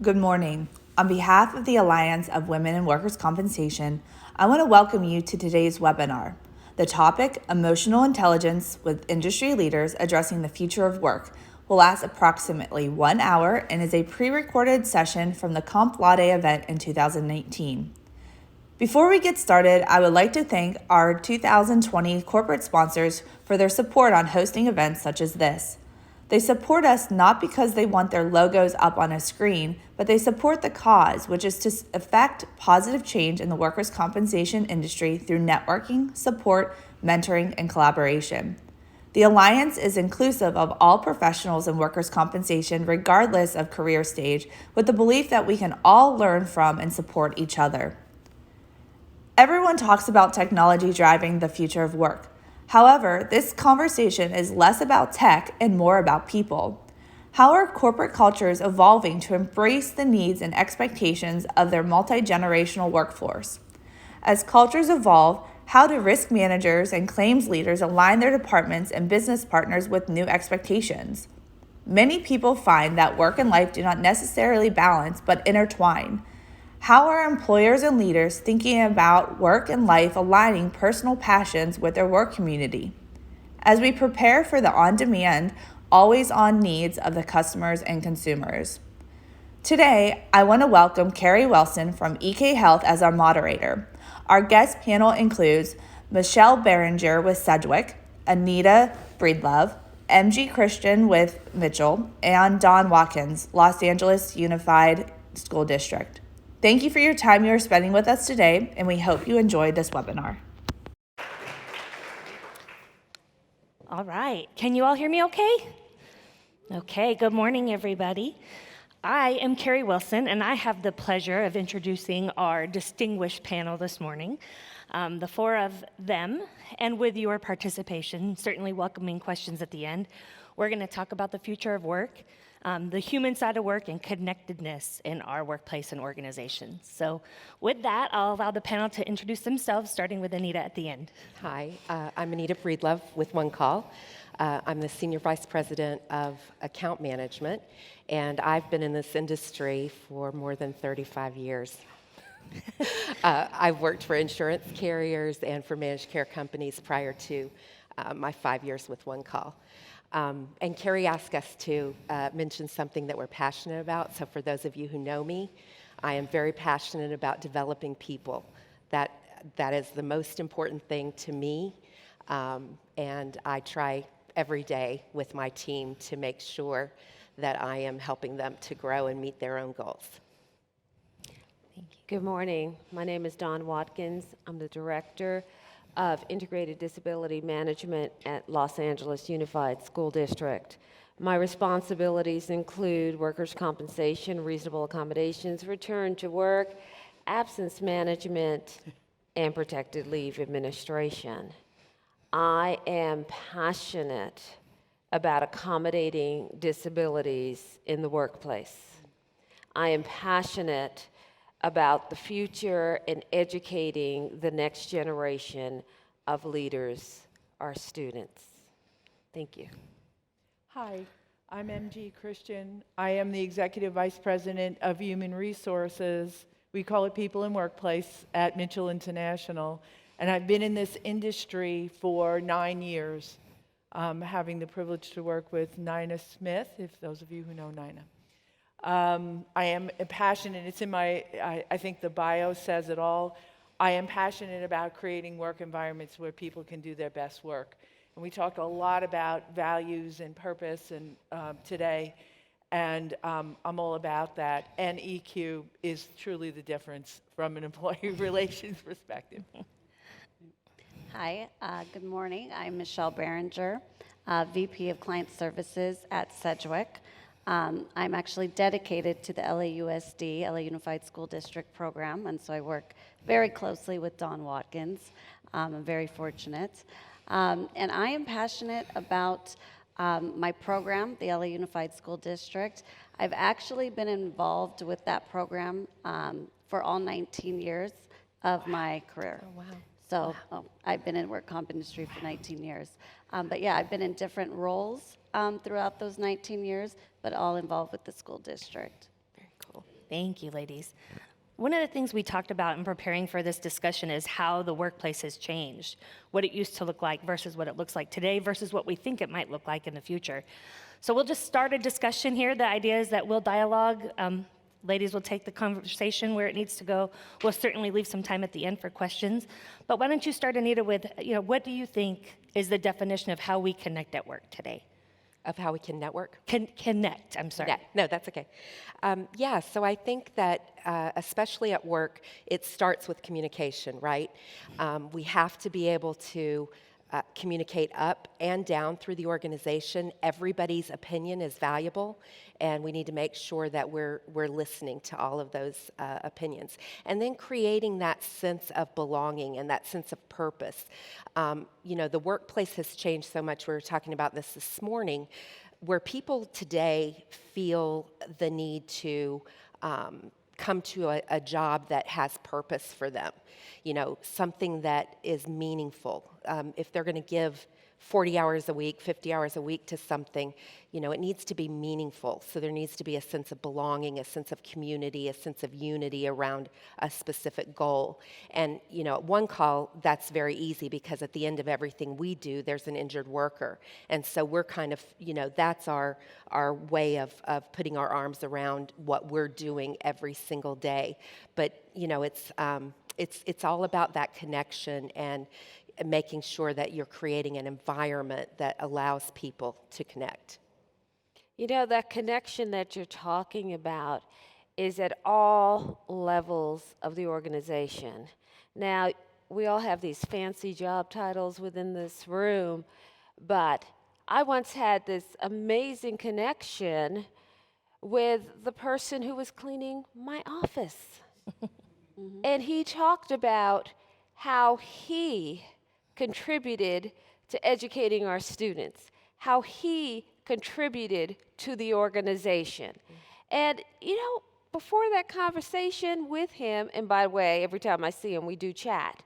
Good morning. On behalf of the Alliance of Women in Workers' Compensation, I want to welcome you to today's webinar. The topic, Emotional Intelligence with Industry Leaders Addressing the Future of Work, will last approximately 1 hour and is a pre-recorded session from the Comp Laude event in 2019. Before we get started, I would like to thank our 2020 corporate sponsors for their support on hosting events such as this. They support us not because they want their logos up on a screen, but they support the cause, which is to effect positive change in the workers' compensation industry through networking, support, mentoring, and collaboration. The Alliance is inclusive of all professionals in workers' compensation regardless of career stage, with the belief that we can all learn from and support each other. Everyone talks about technology driving the future of work. However, this conversation is less about tech and more about people. How are corporate cultures evolving to embrace the needs and expectations of their multi-generational workforce? As cultures evolve, how do risk managers and claims leaders align their departments and business partners with new expectations? Many people find that work and life do not necessarily balance, but intertwine. How are employers and leaders thinking about work and life aligning personal passions with their work community? As we prepare for the on-demand, always-on needs of the customers and consumers. Today, I want to welcome Kerri Wilson from EK Health as our moderator. Our guest panel includes Michelle Beringer with Sedgwick, Anita Breedlove, MG Kristian with Mitchell, and Don Watkins, Los Angeles Unified School District. Thank you for your time you are spending with us today, and we hope you enjoyed this webinar. All right, can you all hear me okay? Okay, good morning, everybody. I am Kerri Wilson, and I have the pleasure of introducing our distinguished panel this morning, the four of them, and with your participation, certainly welcoming questions at the end. We're going to talk about the future of work, the human side of work, and connectedness in our workplace and organizations. So with that, I'll allow the panel to introduce themselves, starting with Anita at the end. Hi, I'm Anita Breedlove with One Call. I'm the Senior Vice President of Account Management, and I've been in this industry for more than 35 years. I've worked for insurance carriers and for managed care companies prior to my 5 years with One Call. And Kerri asked us to mention something that we're passionate about. So for those of you who know me, I am very passionate about developing people. That is the most important thing to me. And I try every day with my team to make sure that I am helping them to grow and meet their own goals. Thank you. Good morning. My name is Don Watkins. I'm the Director of Integrated Disability Management at Los Angeles Unified School District. My responsibilities include workers' compensation, reasonable accommodations, return to work, absence management, and protected leave administration. I am passionate about accommodating disabilities in the workplace. I am passionate about the future and educating the next generation of leaders, our students. Thank you. Hi, I'm MG Kristian. I am the Executive Vice President of Human Resources. We call it People in Workplace at Mitchell International. And I've been in this industry for 9 years, having the privilege to work with Nina Smith, if those of you who know Nina. I am passionate, it's in my, I think the bio says it all. I am passionate about creating work environments where people can do their best work. And we talked a lot about values and purpose and today, and I'm all about that. And EQ is truly the difference from an employee relations perspective. Hi, good morning. I'm Michelle Beringer, VP of Client Services at Sedgwick. I'm actually dedicated to the LAUSD, LA Unified School District program, and so I work very closely with Don Watkins. I'm very fortunate. And I am passionate about my program, the LA Unified School District. I've actually been involved with that program for all 19 years of my career. Oh, wow. So I've been in work comp industry for 19 years. But yeah, I've been in different roles throughout those 19 years, but all involved with the school district. Very cool. Thank you, ladies. One of the things we talked about in preparing for this discussion is how the workplace has changed, what it used to look like versus what it looks like today versus what we think it might look like in the future. So we'll just start a discussion here. The idea is that we'll dialogue. Ladies will take the conversation where it needs to go. We'll certainly leave some time at the end for questions. But why don't you start, Anita, with, what do you think is the definition of how we connect at work today? Of how we can network? Connect, I'm sorry. No, that's okay. So I think that especially at work, it starts with communication, right? We have to be able to communicate up and down through the organization. Everybody's opinion is valuable, and we need to make sure that we're listening to all of those opinions. And then creating that sense of belonging and that sense of purpose. The workplace has changed so much. We were talking about this morning, where people today feel the need to come to a job that has purpose for them, something that is meaningful. If they're going to give 40 hours a week, 50 hours a week to something, it needs to be meaningful. So there needs to be a sense of belonging, a sense of community, a sense of unity around a specific goal. And, at one call, that's very easy because at the end of everything we do, there's an injured worker. And so we're kind of, that's our way of putting our arms around what we're doing every single day. But, it's all about that connection and making sure that you're creating an environment that allows people to connect. That connection that you're talking about is at all levels of the organization. Now, we all have these fancy job titles within this room, but I once had this amazing connection with the person who was cleaning my office. And he talked about how he contributed to educating our students, how he contributed to the organization. And, before that conversation with him, and by the way, every time I see him, we do chat,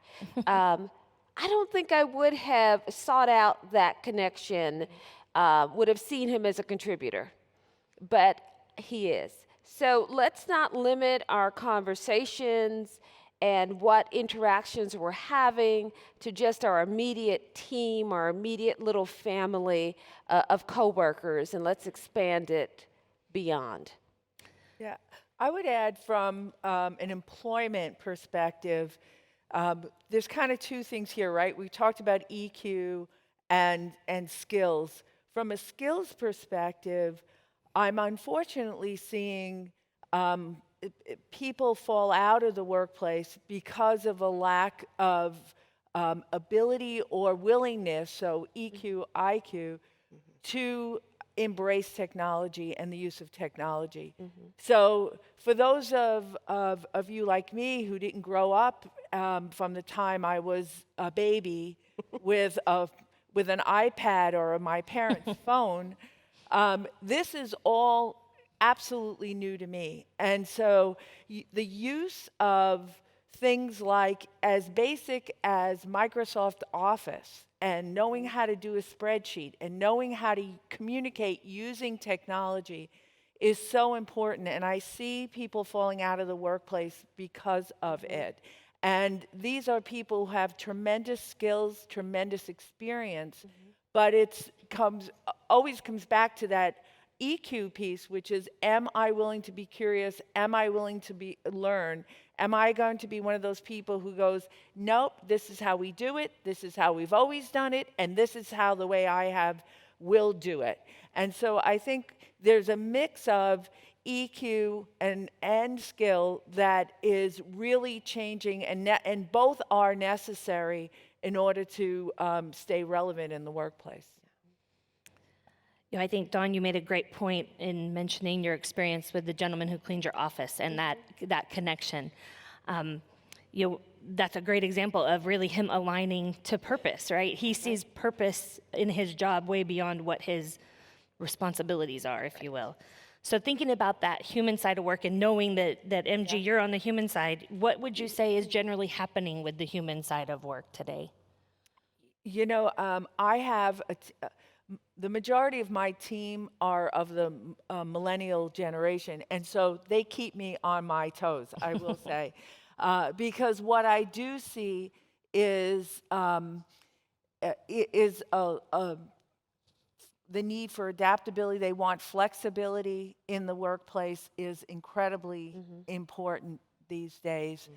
I don't think I would have sought out that connection, would have seen him as a contributor, but he is. So let's not limit our conversations and what interactions we're having to just our immediate team, our immediate little family of coworkers, and let's expand it beyond. Yeah, I would add from an employment perspective, there's kind of two things here, right? We talked about EQ and skills. From a skills perspective, I'm unfortunately seeing people fall out of the workplace because of a lack of ability or willingness, so EQ, IQ, to embrace technology and the use of technology. So for those of you like me who didn't grow up from the time I was a baby with an iPad or my parents' phone, this is all absolutely new to me. And so the use of things like as basic as Microsoft Office and knowing how to do a spreadsheet and knowing how to communicate using technology is so important. And I see people falling out of the workplace because of it. And these are people who have tremendous skills, tremendous experience, but it always comes back to that EQ piece, which is, am I willing to be curious? Am I willing to learn? Am I going to be one of those people who goes, nope, this is how we do it, this is how we've always done it, and this is how the way I will do it. And so I think there's a mix of EQ and skill that is really changing, and both are necessary in order to stay relevant in the workplace. I think, Dawn, you made a great point in mentioning your experience with the gentleman who cleaned your office and that connection. That's a great example of really him aligning to purpose, right? He sees purpose in his job way beyond what his responsibilities are, if you will. So thinking about that human side of work and knowing that MG, you're on the human side, what would you say is generally happening with the human side of work today? I have the majority of my team are of the millennial generation, and so they keep me on my toes, I will say. Because what I do see is the need for adaptability. They want flexibility in the workplace is incredibly important these days.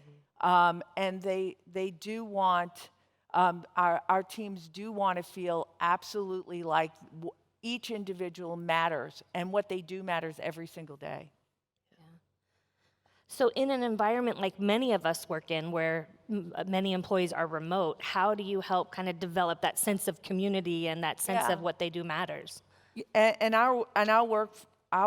And they do want, our teams do want to feel absolutely like each individual matters, and what they do matters every single day. So in an environment like many of us work in, where many employees are remote, how do you help kind of develop that sense of community and that sense of what they do matters? And our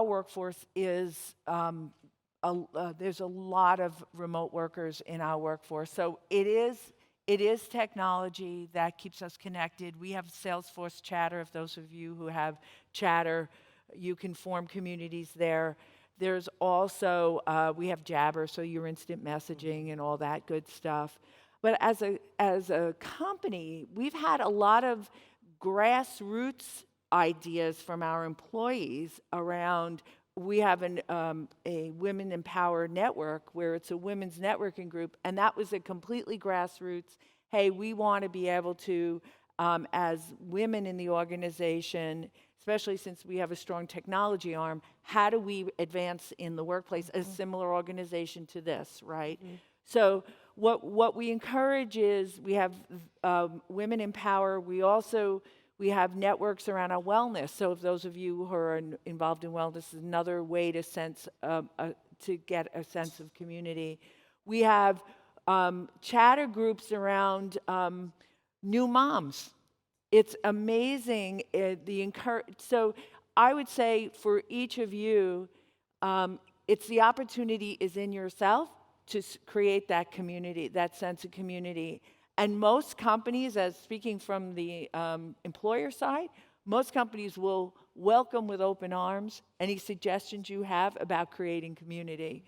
workforce is there's a lot of remote workers in our workforce. So it is technology that keeps us connected. We have Salesforce Chatter. If those of you who have Chatter, you can form communities there. There's also, we have Jabber, so your instant messaging and all that good stuff. But as a company, we've had a lot of grassroots ideas from our employees around, we have a Women Empower network where it's a women's networking group, and that was a completely grassroots, hey, we want to be able to, as women in the organization, especially since we have a strong technology arm, how do we advance in the workplace, a similar organization to this, right? So what we encourage is, we have Women Empower. We have networks around our wellness. So if those of you who are involved in wellness, is another way to get a sense of community. We have chatter groups around new moms. It's amazing. So I would say for each of you, it's the opportunity is in yourself to create that community, that sense of community. And most companies, as speaking from the employer side, most companies will welcome with open arms any suggestions you have about creating community.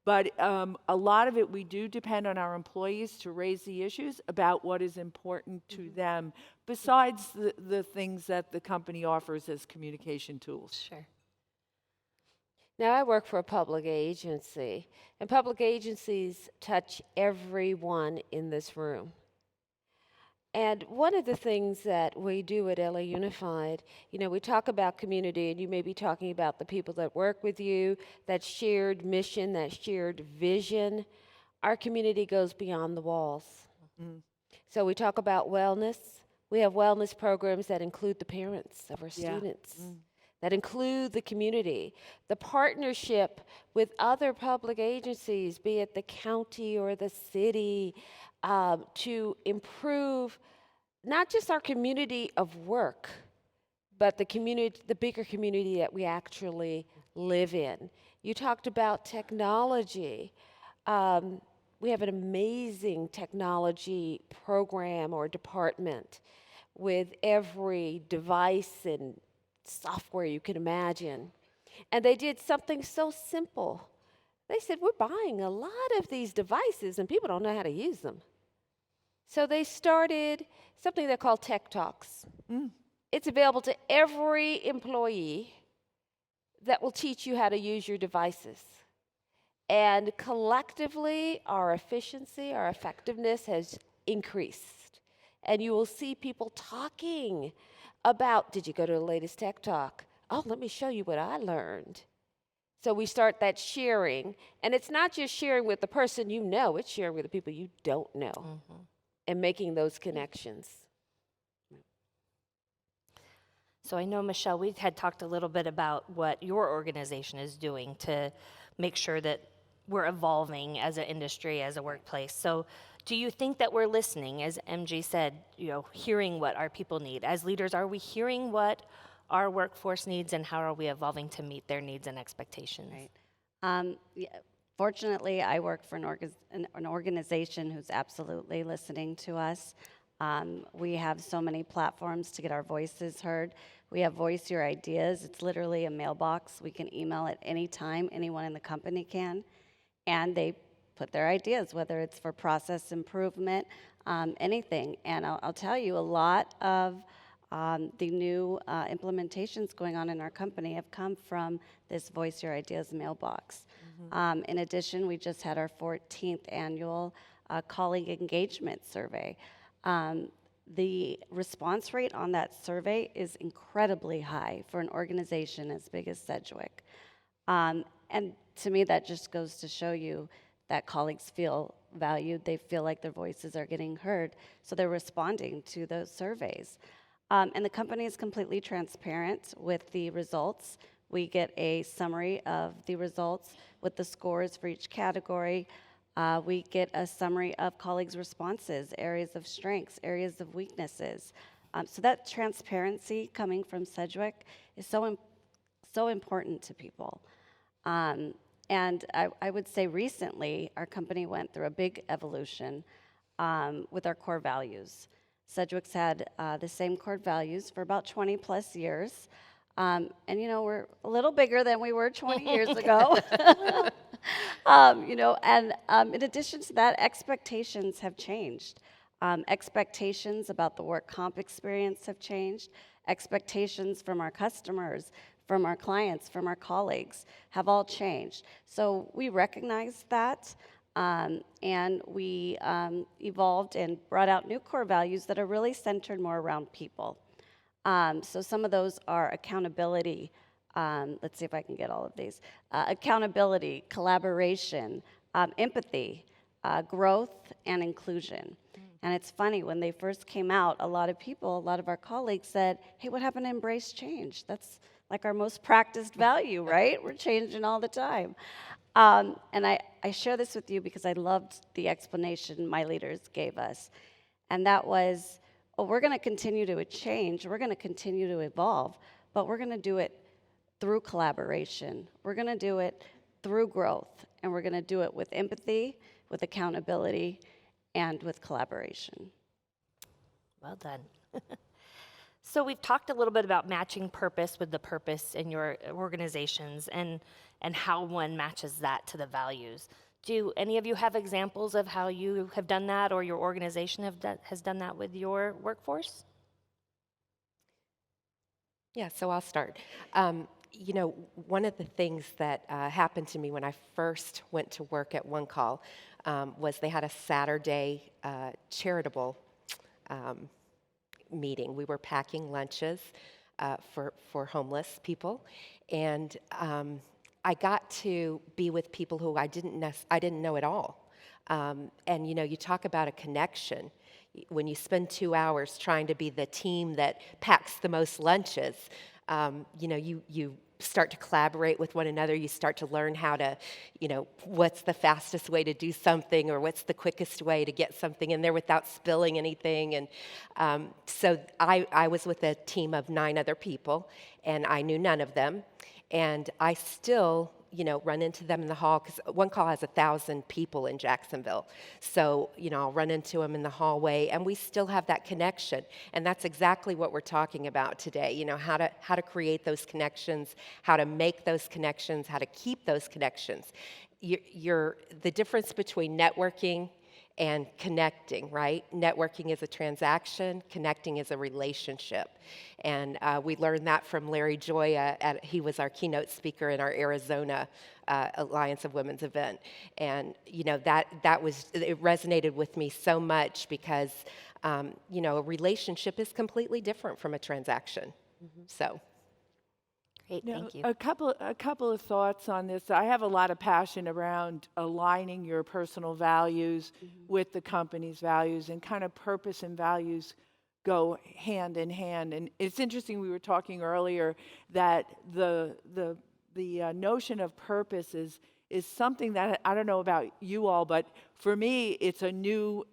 But a lot of it, we do depend on our employees to raise the issues about what is important to them, besides the things that the company offers as communication tools. Sure. Now, I work for a public agency, and public agencies touch everyone in this room. And one of the things that we do at LA Unified, we talk about community, and you may be talking about the people that work with you, that shared mission, that shared vision. Our community goes beyond the walls. So we talk about wellness. We have wellness programs that include the parents of our students, that include the community, the partnership with other public agencies, be it the county or the city, to improve not just our community of work, but the bigger community that we actually live in. You talked about technology. We have an amazing technology program or department with every device and software you can imagine. And they did something so simple. They said, we're buying a lot of these devices and people don't know how to use them. So they started something they call Tech Talks. It's available to every employee that will teach you how to use your devices. And collectively, our efficiency, our effectiveness has increased. And you will see people talking about, did you go to the latest Tech Talk? Oh, let me show you what I learned. So we start that sharing. And it's not just sharing with the person you know, it's sharing with the people you don't know. And making those connections. So I know, Michelle, we had talked a little bit about what your organization is doing to make sure that we're evolving as an industry, as a workplace. So do you think that we're listening, as MG said, hearing what our people need? As leaders, are we hearing what our workforce needs, and how are we evolving to meet their needs and expectations? Right. Fortunately, I work for an organization who's absolutely listening to us. We have so many platforms to get our voices heard. We have Voice Your Ideas. It's literally a mailbox. We can email at any time. Anyone in the company can. And they put their ideas, whether it's for process improvement, anything. And I'll tell you, a lot of The new implementations going on in our company have come from this Voice Your Ideas mailbox. In addition, we just had our 14th annual colleague engagement survey. The response rate on that survey is incredibly high for an organization as big as Sedgwick. And to me, that just goes to show you that colleagues feel valued, they feel like their voices are getting heard, so they're responding to those surveys. And the company is completely transparent with the results. We get a summary of the results with the scores for each category. We get a summary of colleagues' responses, areas of strengths, areas of weaknesses. So that transparency coming from Sedgwick is so important to people. And I would say recently, our company went through a big evolution with our core values. Sedgwick's had the same core values for about 20 plus years. And you know, we're a little bigger than we were 20 years ago. In addition to that, expectations have changed. Expectations about the work comp experience have changed. Expectations from our customers, from our clients, from our colleagues have all changed. So we recognize that, and we evolved and brought out new core values that are really centered more around people. So some of those are accountability. Let's see if I can get all of these. Accountability, collaboration, empathy, growth, and inclusion. And it's funny, when they first came out, a lot of our colleagues said, hey, what happened to embrace change? That's like our most practiced value, right? We're changing all the time. And I share this with you because I loved the explanation my leaders gave us. And that was, we're going to continue to change, we're going to continue to evolve, but we're going to do it through collaboration. We're going to do it through growth, and we're going to do it with empathy, with accountability, and with collaboration. Well done. So we've talked a little bit about matching purpose with the purpose in your organizations and how one matches that to the values. Do any of you have examples of how you have done that or your organization has done that with your workforce? Yeah, so I'll start. You know, one of the things that happened to me when I first went to work at One Call was they had a Saturday charitable meeting. We were packing lunches for homeless people, and I got to be with people who I didn't know at all. And you know, you talk about a connection. When you spend 2 hours trying to be the team that packs the most lunches, you know, you start to collaborate with one another. You start to learn how to, you know, what's the fastest way to do something, or what's the quickest way to get something in there without spilling anything. And so I was with a team of 9 other people, and I knew none of them. And I still, you know, run into them in the hall, because One Call has 1,000 people in Jacksonville. So, you know, I'll run into them in the hallway, and we still have that connection. And that's exactly what we're talking about today. You know, how to create those connections, how to make those connections, how to keep those connections. The difference between networking and connecting, right? Networking is a transaction, connecting is a relationship. And we learned that from Larry Joya. He was our keynote speaker in our Arizona Alliance of Women's event. And, you know, it resonated with me so much because, you know, a relationship is completely different from a transaction. Mm-hmm. So. Great, thank you. A couple of thoughts on this. I have a lot of passion around aligning your personal values with the company's values, and kind of purpose and values go hand in hand. And it's interesting, we were talking earlier that the notion of purpose is something that, I don't know about you all, but for me, it's a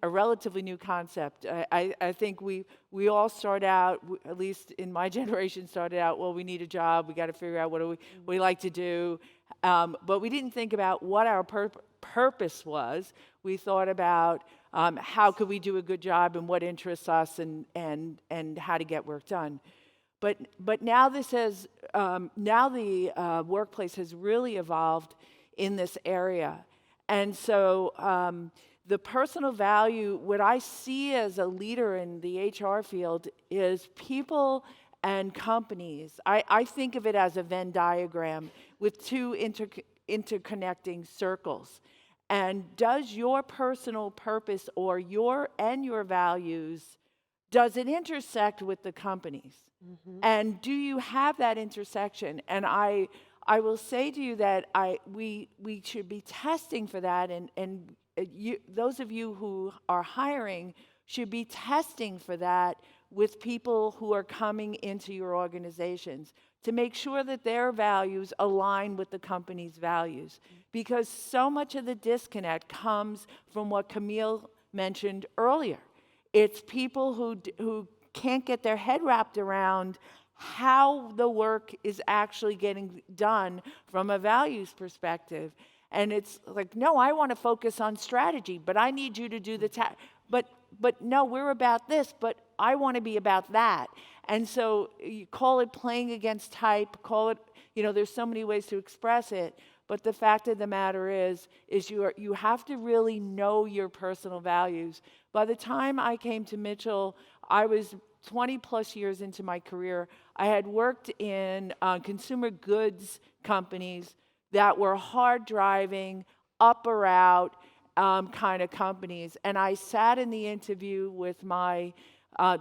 relatively new concept. I think we all start out, at least in my generation, started out, well, we need a job, we got to figure out what we like to do. But we didn't think about what our purpose was. We thought about how could we do a good job and what interests us, and how to get work done. But now the workplace has really evolved in this area. And so the personal value, what I see as a leader in the HR field is people and companies. I think of it as a Venn diagram with two interconnecting circles. And does your personal purpose or your values, does it intersect with the company's? And do you have that intersection? And I will say to you that we should be testing for that, and those of you who are hiring should be testing for that with people who are coming into your organizations to make sure that their values align with the company's values. Because so much of the disconnect comes from what Camille mentioned earlier. It's people who can't get their head wrapped around how the work is actually getting done from a values perspective. And it's like, no, I want to focus on strategy, but I need you to do the task. But no, we're about this, but I want to be about that. And so you call it playing against type, call it, there's so many ways to express it. But the fact of the matter is you have to really know your personal values. By the time I came to Mitchell, I was 20 plus years into my career. I had worked in consumer goods companies that were hard driving, up or out kind of companies. And I sat in the interview with my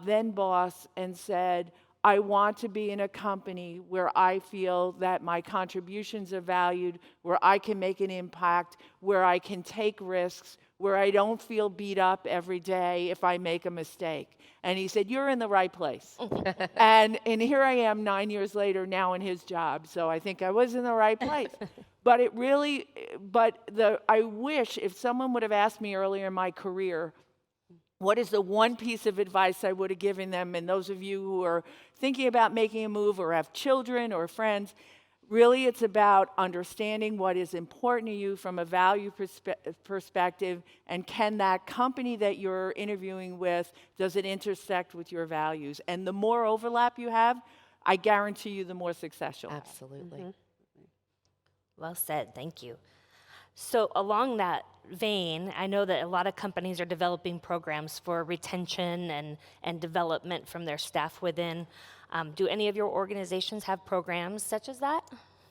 then boss and said, I want to be in a company where I feel that my contributions are valued, where I can make an impact, where I can take risks, where I don't feel beat up every day if I make a mistake. And he said, you're in the right place. and here I am 9 years later now in his job. So I think I was in the right place. But I wish if someone would have asked me earlier in my career, what is the one piece of advice I would have given them? And those of you who are thinking about making a move or have children or friends, really it's about understanding what is important to you from a value perspective, and can that company that you're interviewing with, does it intersect with your values? And the more overlap you have, I guarantee you the more success you'll have. Absolutely. Well said, thank you. So along that vein, I know that a lot of companies are developing programs for retention and development from their staff within. Do any of your organizations have programs such as that?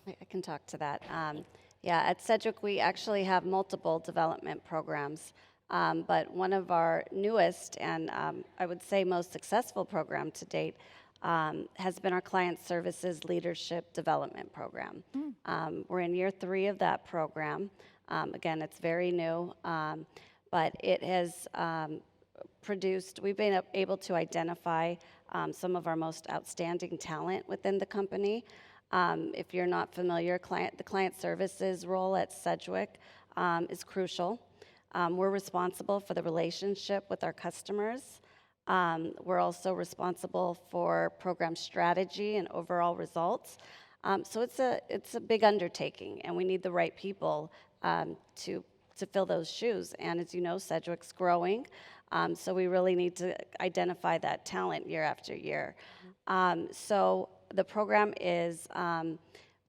I can talk to that. At Sedgwick, we actually have multiple development programs, but one of our newest and I would say most successful program to date has been our Client Services Leadership Development Program. We're in year 3 of that program. Again, it's very new, but it has we've been able to identify some of our most outstanding talent within the company. If you're not familiar, the client services role at Sedgwick is crucial. We're responsible for the relationship with our customers. We're also responsible for program strategy and overall results. So it's a big undertaking, and we need the right people to fill those shoes. And as you know, Sedgwick's growing, so we really need to identify that talent year after year. So the program is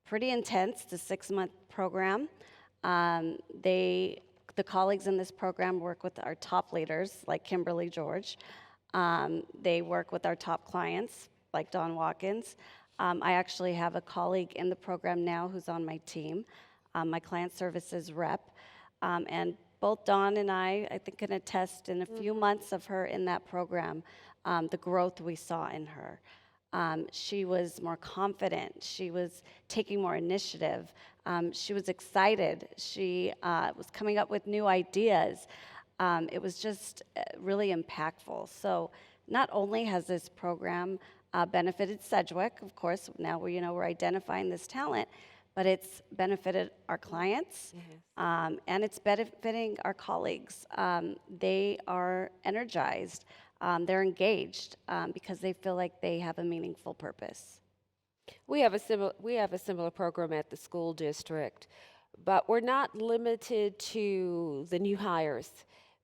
pretty intense. It's a 6-month program. The colleagues in this program work with our top leaders, like Kimberly George. They work with our top clients, like Don Watkins. I actually have a colleague in the program now who's on my team, my client services rep. And both Dawn and I think, can attest in a few months of her in that program, the growth we saw in her. She was more confident. She was taking more initiative. She was excited. She was coming up with new ideas. It was just really impactful. So not only has this program benefited Sedgwick, of course, now we're identifying this talent, but it's benefited our clients, and it's benefiting our colleagues. They are energized, they're engaged because they feel like they have a meaningful purpose. We have a similar program at the school district, but we're not limited to the new hires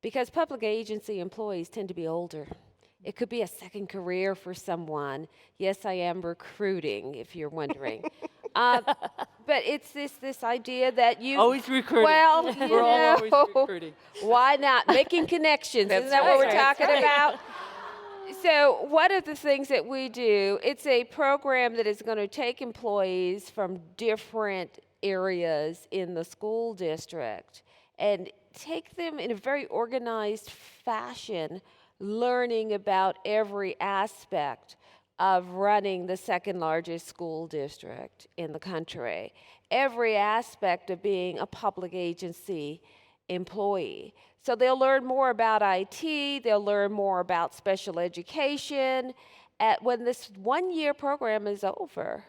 because public agency employees tend to be older. It could be a second career for someone. Yes, I am recruiting, if you're wondering. But it's this idea that you Always recruiting. Well, you We're all always know, recruiting. why not making connections? Isn't that what we're talking about? So one of the things that we do, it's a program that is going to take employees from different areas in the school district and take them in a very organized fashion, learning about every aspect of running the second largest school district in the country, every aspect of being a public agency employee. So they'll learn more about IT, they'll learn more about special education. When this one-year program is over,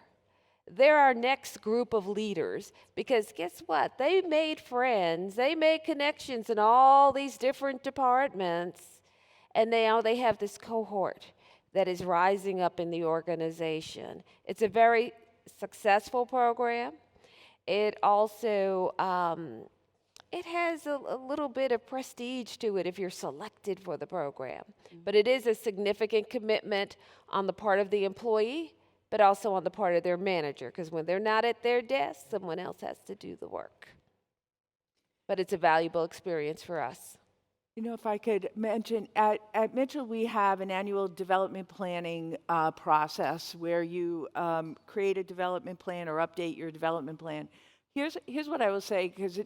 they're our next group of leaders, because guess what? They made friends, they made connections in all these different departments, and now they have this cohort that is rising up in the organization. It's a very successful program. It also it has a little bit of prestige to it if you're selected for the program. But it is a significant commitment on the part of the employee, but also on the part of their manager, because when they're not at their desk, someone else has to do the work. But it's a valuable experience for us. You know, if I could mention, at Mitchell we have an annual development planning process where you create a development plan or update your development plan. Here's what I will say, because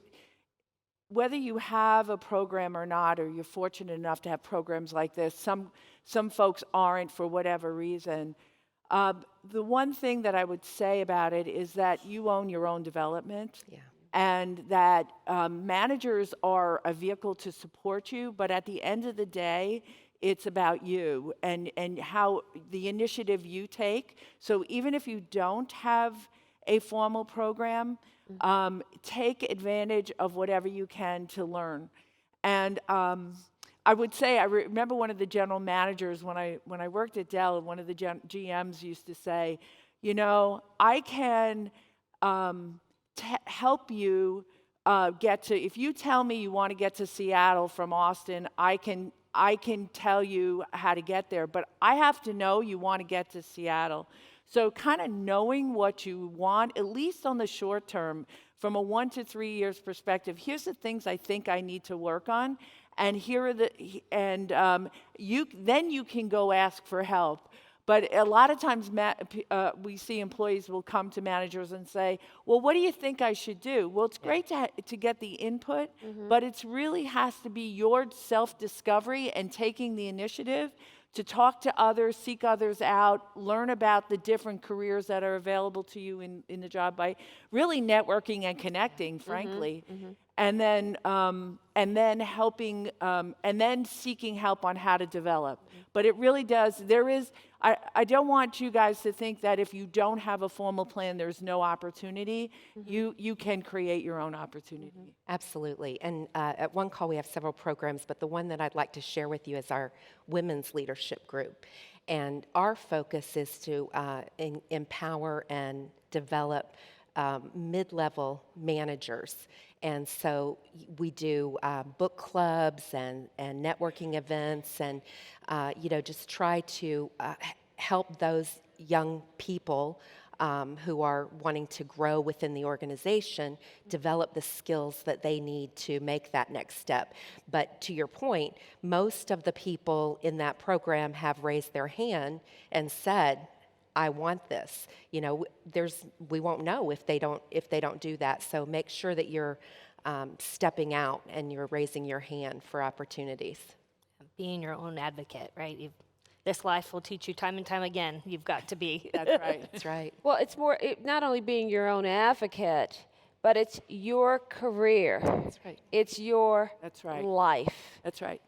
whether you have a program or not, or you're fortunate enough to have programs like this, some folks aren't for whatever reason. The one thing that I would say about it is that you own your own development. Yeah. And that managers are a vehicle to support you, but at the end of the day, it's about you and how the initiative you take. So even if you don't have a formal program, take advantage of whatever you can to learn. And I would say, I remember one of the general managers when I worked at Dell, one of the GMs used to say, you know, I can help you get to, if you tell me you want to get to Seattle from Austin, I can tell you how to get there, but I have to know you want to get to Seattle. So kind of knowing what you want, at least on the short term, from a 1 to 3 years perspective, here's the things I think I need to work on, and here are then you can go ask for help. But a lot of times we see employees will come to managers and say, well, what do you think I should do? Well, it's great to get the input, but it really has to be your self-discovery and taking the initiative to talk to others, seek others out, learn about the different careers that are available to you in the job by really networking and connecting, frankly. And then helping, and then seeking help on how to develop. But it really does, I don't want you guys to think that if you don't have a formal plan, there's no opportunity. You can create your own opportunity. Absolutely. And at One Call, we have several programs, but the one that I'd like to share with you is our women's leadership group. And our focus is to empower and develop mid-level managers. And so we do book clubs and networking events and, just try to help those young people who are wanting to grow within the organization develop the skills that they need to make that next step. But to your point, most of the people in that program have raised their hand and said, I want this. You know, we won't know if they don't do that. So make sure that you're stepping out and you're raising your hand for opportunities. Being your own advocate, right? This life will teach you time and time again. You've got to be. That's right. That's right. Well, it's not only being your own advocate, but it's your career. That's right. It's your That's right. life. That's right.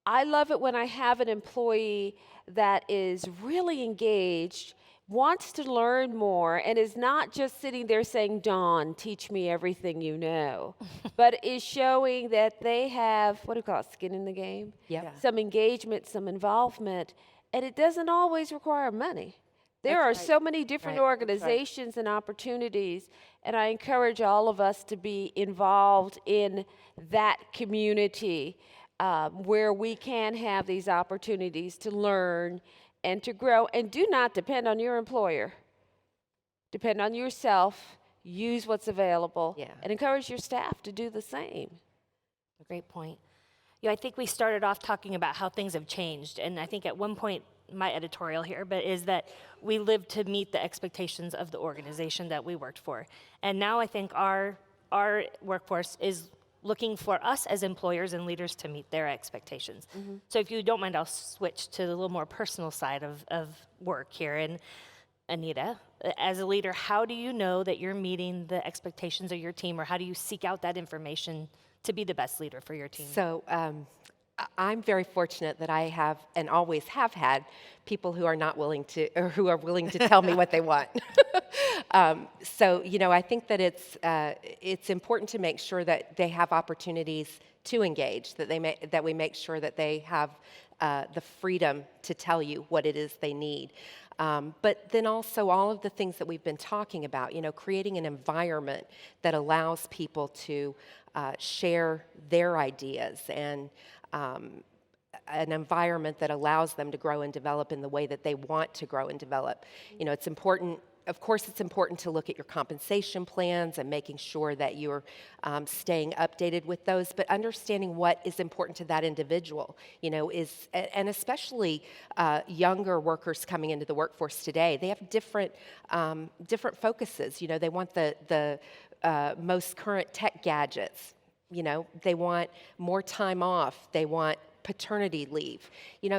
I love it when I have an employee that is really engaged, wants to learn more, and is not just sitting there saying, Dawn, teach me everything you know, but is showing that they have, what do you call it, skin in the game? Yep. Yeah. Some engagement, some involvement, and it doesn't always require money. There are so many different organizations and opportunities, and I encourage all of us to be involved in that community where we can have these opportunities to learn and to grow. And do not depend on your employer. Depend on yourself use what's available, Yeah. and encourage your staff to do the same. Great point. Yeah, I think we started off talking about how things have changed, and I think at one point, my editorial here, but is that we live to meet the expectations of the organization that we worked for. And now I think our workforce is looking for us as employers and leaders to meet their expectations. So if you don't mind, I'll switch to the little more personal side of work here. And Anita, as a leader, how do you know that you're meeting the expectations of your team, or how do you seek out that information to be the best leader for your team? So I'm very fortunate that I have and always have had people who are not willing to, or who are willing to tell me what they want. So I think that it's important to make sure that they have opportunities to engage, that we make sure that they have the freedom to tell you what it is they need. But then also all of the things that we've been talking about, creating an environment that allows people to share their ideas, and an environment that allows them to grow and develop in the way that they want to grow and develop. It's important. Of course, it's important to look at your compensation plans and making sure that you're staying updated with those, but understanding what is important to that individual, and especially younger workers coming into the workforce today. They have different focuses. They want the most current tech gadgets. They want more time off. They want paternity leave.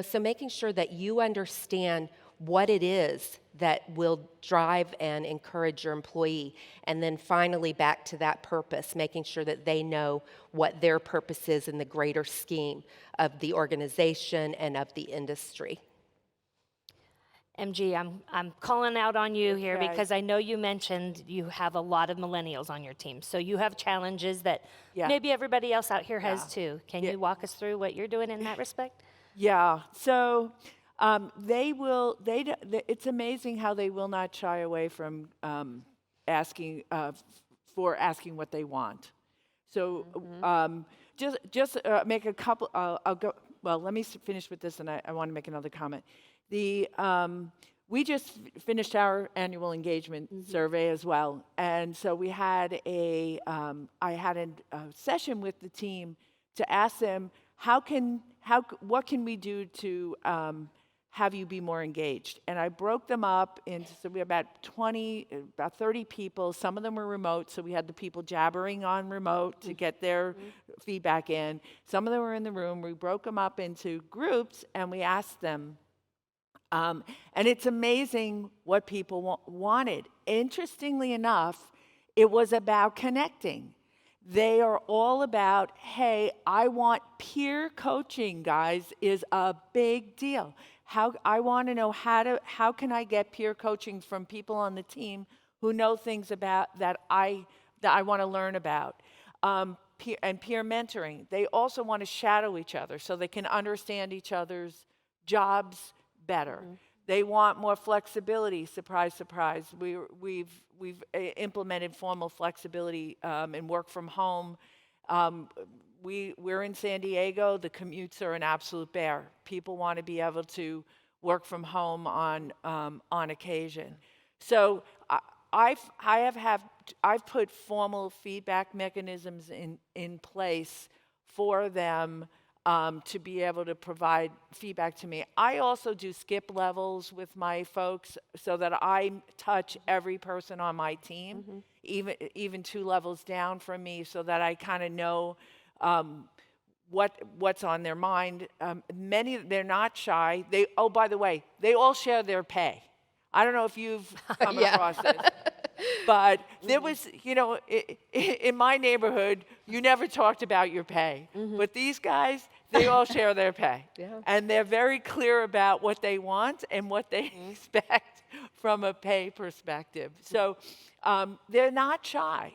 So making sure that you understand what it is that will drive and encourage your employee. And then finally, back to that purpose, making sure that they know what their purpose is in the greater scheme of the organization and of the industry. MG, I'm calling out on you here Okay. because I know you mentioned you have a lot of millennials on your team. So you have challenges that Yeah. maybe everybody else out here has Yeah. too. Can Yeah. you walk us through what you're doing in that respect? Yeah. So they will. It's amazing how they will not shy away from asking what they want. So just make a couple. I'll go. Well, let me finish with this, and I want to make another comment. We just finished our annual engagement survey as well, and so we had I had a session with the team to ask them what can we do to have you be more engaged. And I broke them up into, so we had about 30 people. Some of them were remote, so we had the people jabbering on remote to get their feedback in. Some of them were in the room. We broke them up into groups, and we asked them. And it's amazing what people wanted. Interestingly enough, it was about connecting. They are all about, hey, I want peer coaching, guys, is a big deal. I want to know how can I get peer coaching from people on the team who know things about that I want to learn about. Peer mentoring. They also want to shadow each other so they can understand each other's jobs better. They want more flexibility. Surprise, surprise. We've implemented formal flexibility and work from home. We're in San Diego. The commutes are an absolute bear. People want to be able to work from home on occasion. So I've put formal feedback mechanisms in place for them to be able to provide feedback to me. I also do skip levels with my folks so that I touch every person on my team, even 2 levels down from me, so that I kind of know what's on their mind. Many, they're not shy. By the way, they all share their pay. I don't know if you've come across this. But there was, in my neighborhood, you never talked about your pay. But these guys, they all share their pay. Yeah. And they're very clear about what they want and what they expect from a pay perspective. So they're not shy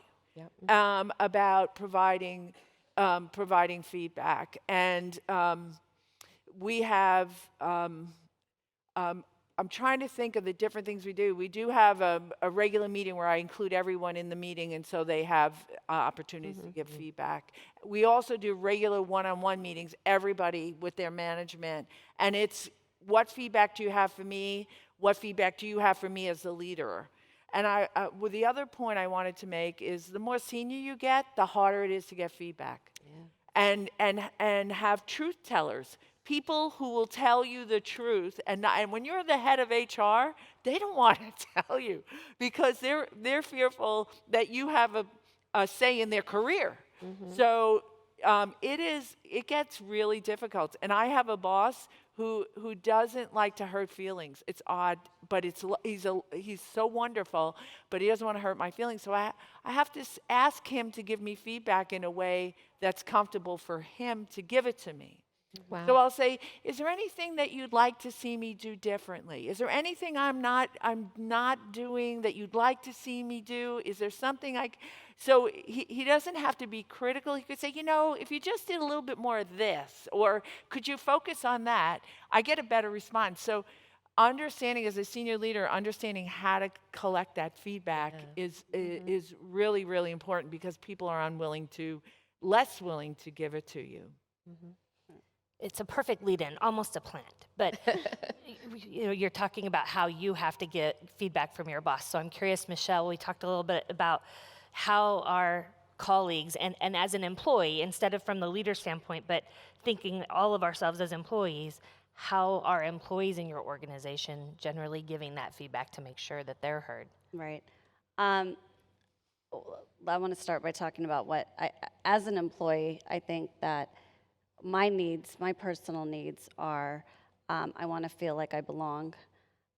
about providing feedback. And we have... I'm trying to think of the different things we do. We do have a regular meeting where I include everyone in the meeting, and so they have opportunities to give feedback. We also do regular one-on-one meetings, everybody with their management. And it's, what feedback do you have for me? What feedback do you have for me as a leader? And well, the other point I wanted to make is the more senior you get, the harder it is to get feedback. Yeah. And have truth tellers, people who will tell you the truth. And when you're the head of HR, they don't want to tell you because they're fearful that you have a say in their career. So it gets really difficult. And I have a boss who doesn't like to hurt feelings. It's odd, but he's so wonderful, but he doesn't want to hurt my feelings. So I have to ask him to give me feedback in a way that's comfortable for him to give it to me. Wow. So I'll say, is there anything that you'd like to see me do differently? Is there anything I'm not doing that you'd like to see me do? Is there something so he doesn't have to be critical. He could say, if you just did a little bit more of this, or could you focus on that? I get a better response. So understanding as a senior leader, understanding how to collect that feedback is really, really important because people are less willing to give it to you. It's a perfect lead-in, almost a plant. But you're talking about how you have to get feedback from your boss. So I'm curious, Michelle, we talked a little bit about how our colleagues, and as an employee, instead of from the leader standpoint, but thinking all of ourselves as employees, how are employees in your organization generally giving that feedback to make sure that they're heard? Right. I want to start by talking about as an employee, I think that my personal needs are, I want to feel like I belong.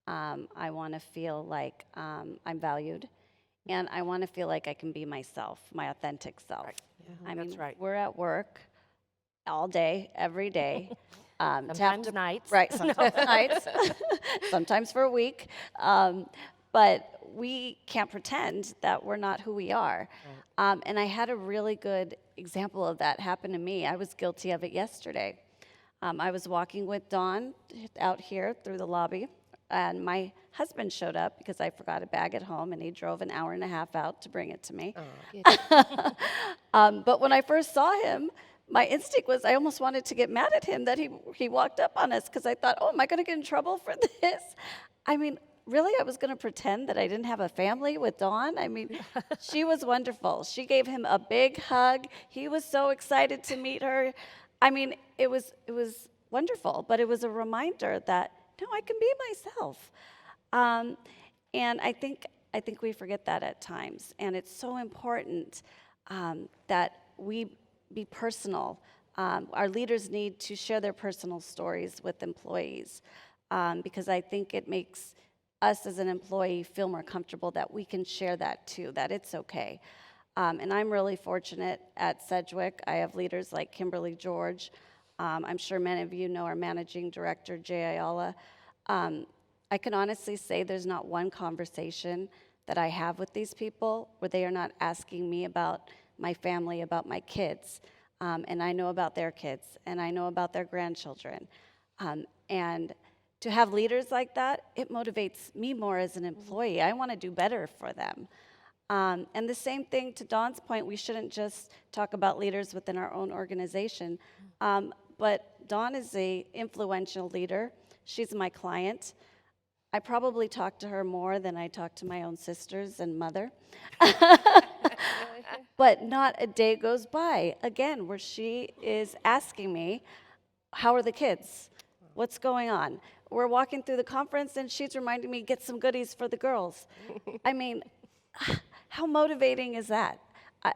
I want to feel like I'm valued. And I want to feel like I can be myself, my authentic self. Right. I mean, That's right. We're at work all day, every day. Sometimes nights. Right, sometimes nights, sometimes for a week. But we can't pretend that we're not who we are. Right. And I had a really good example of that happen to me. I was guilty of it yesterday. I was walking with Dawn out here through the lobby, and my husband showed up because I forgot a bag at home, and he drove an hour and a half out to bring it to me. But when I first saw him, my instinct was I almost wanted to get mad at him that he walked up on us because I thought, oh, am I going to get in trouble for this? I mean, really, I was going to pretend that I didn't have a family with Dawn? I mean, she was wonderful. She gave him a big hug. He was so excited to meet her. I mean, it was wonderful, but it was a reminder that, no, I can be myself. And I think we forget that at times. And it's so important that we be personal. Our leaders need to share their personal stories with employees because I think it makes us as an employee feel more comfortable that we can share that too, that it's okay. And I'm really fortunate at Sedgwick. I have leaders like Kimberly George. I'm sure many of you know our managing director, Jay Ayala. I can honestly say there's not one conversation that I have with these people where they are not asking me about my family, about my kids. And I know about their kids, and I know about their grandchildren. And to have leaders like that, it motivates me more as an employee. I want to do better for them. And the same thing to Dawn's point, we shouldn't just talk about leaders within our own organization. But Dawn is an influential leader. She's my client. I probably talk to her more than I talk to my own sisters and mother. But not a day goes by, again, where she is asking me, how are the kids? What's going on? We're walking through the conference, and she's reminding me, get some goodies for the girls. I mean, how motivating is that?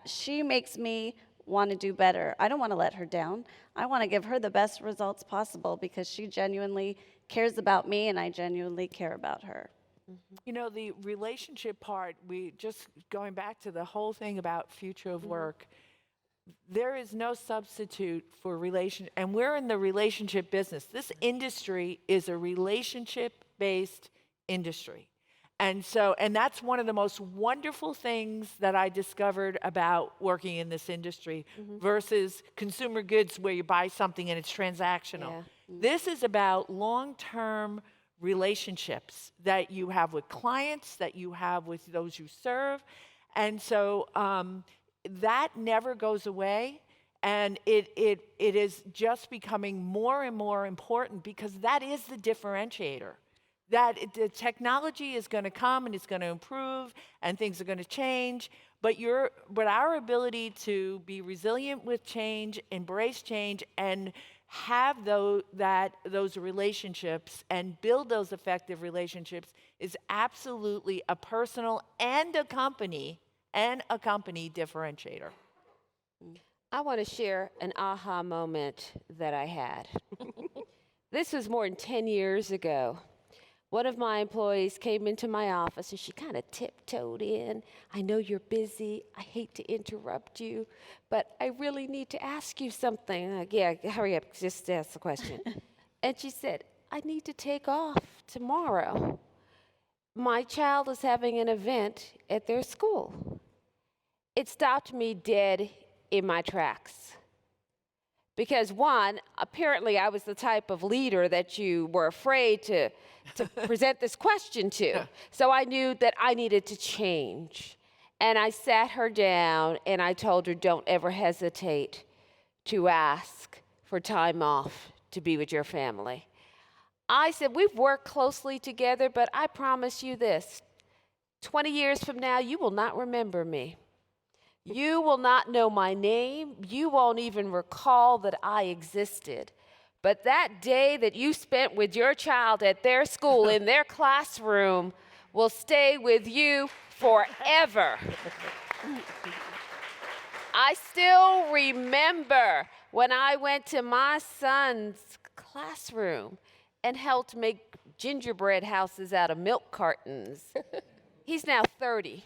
She makes me want to do better. I don't want to let her down. I want to give her the best results possible because she genuinely cares about me, and I genuinely care about her. You know, the relationship part, we just going back to the whole thing about future of work, there is no substitute for and we're in the relationship business. This industry is a relationship-based industry. And that's one of the most wonderful things that I discovered about working in this industry versus consumer goods where you buy something and it's transactional. Yeah. This is about long-term relationships that you have with clients, that you have with those you serve. And so that never goes away. And it is just becoming more and more important because that is the differentiator. that the technology is going to come and it's going to improve and things are going to change, but our ability to be resilient with change, embrace change, and have those relationships and build those effective relationships is absolutely a personal and a company differentiator. I want to share an aha moment that I had. This was more than 10 years ago. One of my employees came into my office and she kind of tiptoed in. I know you're busy. I hate to interrupt you, but I really need to ask you something. I'm like, yeah, hurry up, just ask the question. And she said, I need to take off tomorrow. My child is having an event at their school. It stopped me dead in my tracks. Because one, apparently I was the type of leader that you were afraid to present this question to. So I knew that I needed to change. And I sat her down and I told her, don't ever hesitate to ask for time off to be with your family. I said, we've worked closely together, but I promise you this, 20 years from now, you will not remember me. You will not know my name. You won't even recall that I existed. But that day that you spent with your child at their school, in their classroom, will stay with you forever. I still remember when I went to my son's classroom and helped make gingerbread houses out of milk cartons. He's now 30.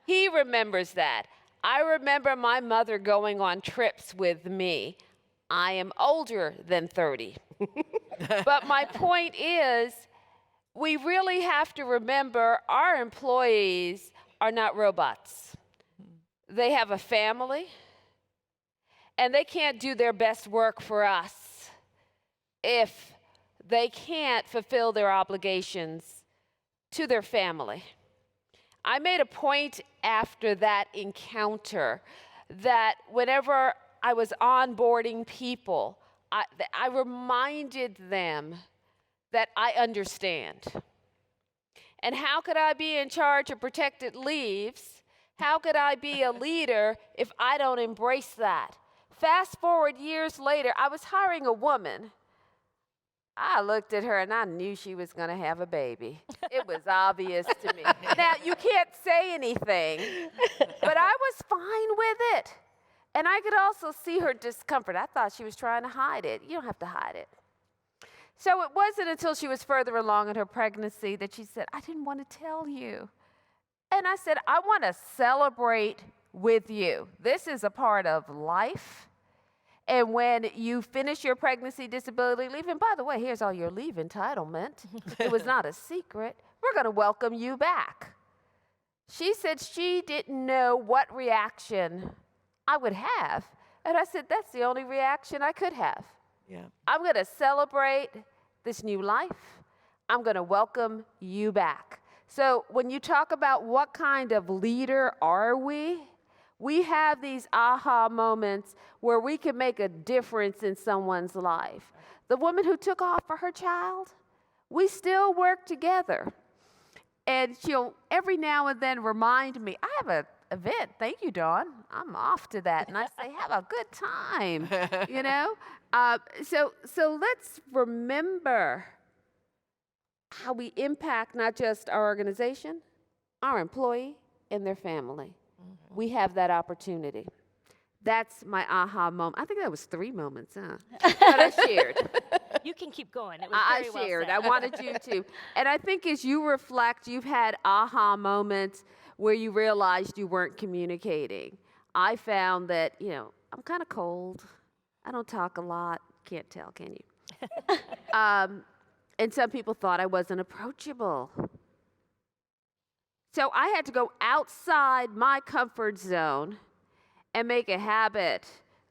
He remembers that. I remember my mother going on trips with me. I am older than 30. But my point is, we really have to remember our employees are not robots. They have a family, and they can't do their best work for us if they can't fulfill their obligations to their family. I made a point after that encounter that whenever I was onboarding people, I reminded them that I understand. And how could I be in charge of protected leaves? How could I be a leader if I don't embrace that? Fast forward years later, I was hiring a woman. I looked at her and I knew she was going to have a baby. It was obvious to me. Now, you can't say anything, but I was fine with it. And I could also see her discomfort. I thought she was trying to hide it. You don't have to hide it. So it wasn't until she was further along in her pregnancy that she said, I didn't want to tell you. And I said, I want to celebrate with you. This is a part of life. And when you finish your pregnancy disability leave, and by the way, here's all your leave entitlement. It was not a secret. We're going to welcome you back. She said she didn't know what reaction I would have. And I said, that's the only reaction I could have. Yeah. I'm going to celebrate this new life. I'm going to welcome you back. So when you talk about what kind of leader are we have these aha moments where we can make a difference in someone's life. The woman who took off for her child, we still work together. And she'll every now and then remind me, I have an event. Thank you, Dawn. I'm off to that. And I say, have a good time, you know? So let's remember how we impact not just our organization, our employee, and their family. We have that opportunity. That's my aha moment. I think that was 3 moments, huh? But I shared. You can keep going. It was very I shared. well said. I wanted you to. And I think as you reflect, you've had aha moments where you realized you weren't communicating. I found that, I'm kind of cold. I don't talk a lot. Can't tell, can you? And some people thought I wasn't approachable. So I had to go outside my comfort zone and make a habit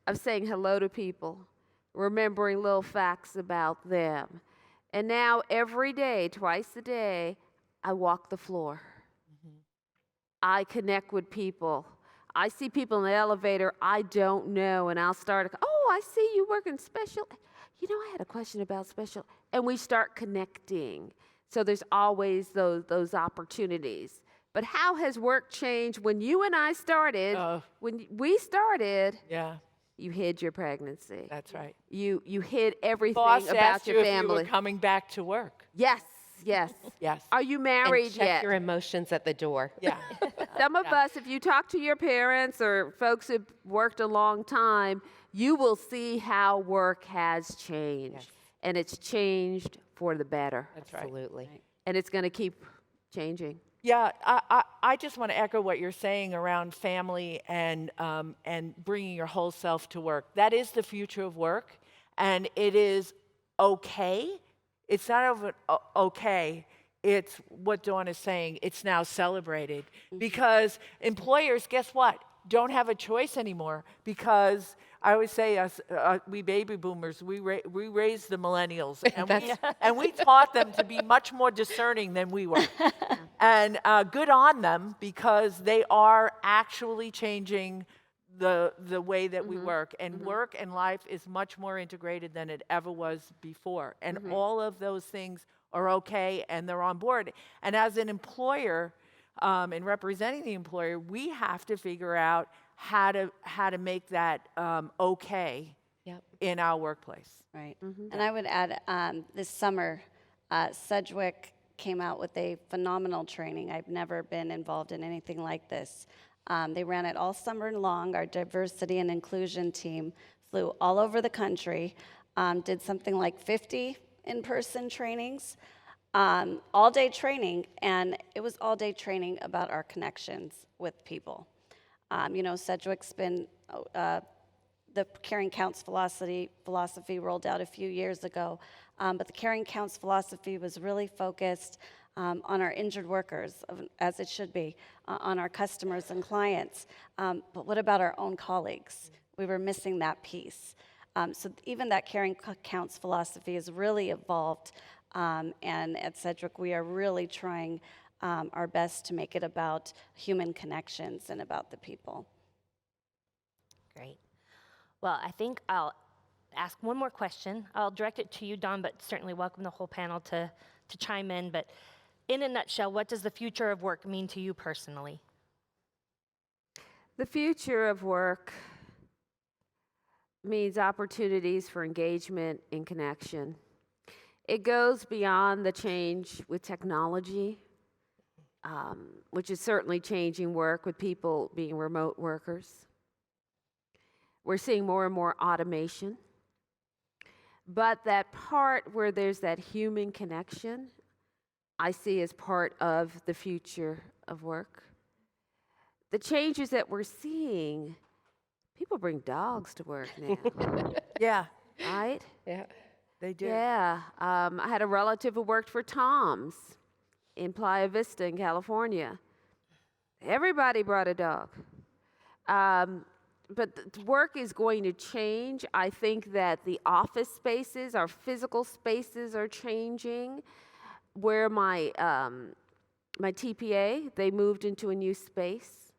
of saying hello to people, remembering little facts about them. And now every day, twice a day, I walk the floor. Mm-hmm. I connect with people. I see people in the elevator I don't know, and I'll start, I see you working special. I had a question about special, and we start connecting. So there's always those opportunities. But how has work changed when you and I started? When we started, Yeah, you hid your pregnancy. that's right. You hid everything Boss about asked your you family. if you were coming back to work. Yes, yes. Yes. Are you And married check yet? your emotions at the door. Yeah. Some of us, if you talk to your parents or folks who've worked a long time, you will see how work has changed. Yes. And it's changed for the better. That's right. Absolutely. And it's going to keep changing. Yeah, I just want to echo what you're saying around family and bringing your whole self to work. That is the future of work, and it is okay. It's not okay. It's what Dawn is saying. It's now celebrated because employers, guess what? Don't have a choice anymore because I always say we baby boomers, we raised the millennials and we taught them to be much more discerning than we were. And good on them because they are actually changing the way that we work. And work and life is much more integrated than it ever was before. And all of those things are okay and they're on board. And as an employer, in representing the employer, we have to figure out how to make that okay in our workplace. Right. And I would add, this summer, Sedgwick came out with a phenomenal training. I've never been involved in anything like this. They ran it all summer long. Our diversity and inclusion team flew all over the country, did something like 50 in-person trainings, all-day training, and it was all-day training about our connections with people. Sedgwick's been, the Caring Counts philosophy rolled out a few years ago, but the Caring Counts philosophy was really focused on our injured workers, as it should be, on our customers and clients. But what about our own colleagues? We were missing that piece. So even that Caring Counts philosophy has really evolved, and at Sedgwick we are really trying our best to make it about human connections and about the people. Great. Well, I think I'll ask one more question. I'll direct it to you, Dawn, but certainly welcome the whole panel to chime in. But in a nutshell, what does the future of work mean to you personally? The future of work means opportunities for engagement and connection. It goes beyond the change with technology, which is certainly changing work with people being remote workers. We're seeing more and more automation. But that part where there's that human connection, I see as part of the future of work. The changes that we're seeing, people bring dogs to work now. Yeah, Right? Yeah. they do. Yeah. I had a relative who worked for Tom's in Playa Vista in California. Everybody brought a dog. But work is going to change. I think that the office spaces, our physical spaces are changing. Where my TPA, they moved into a new space.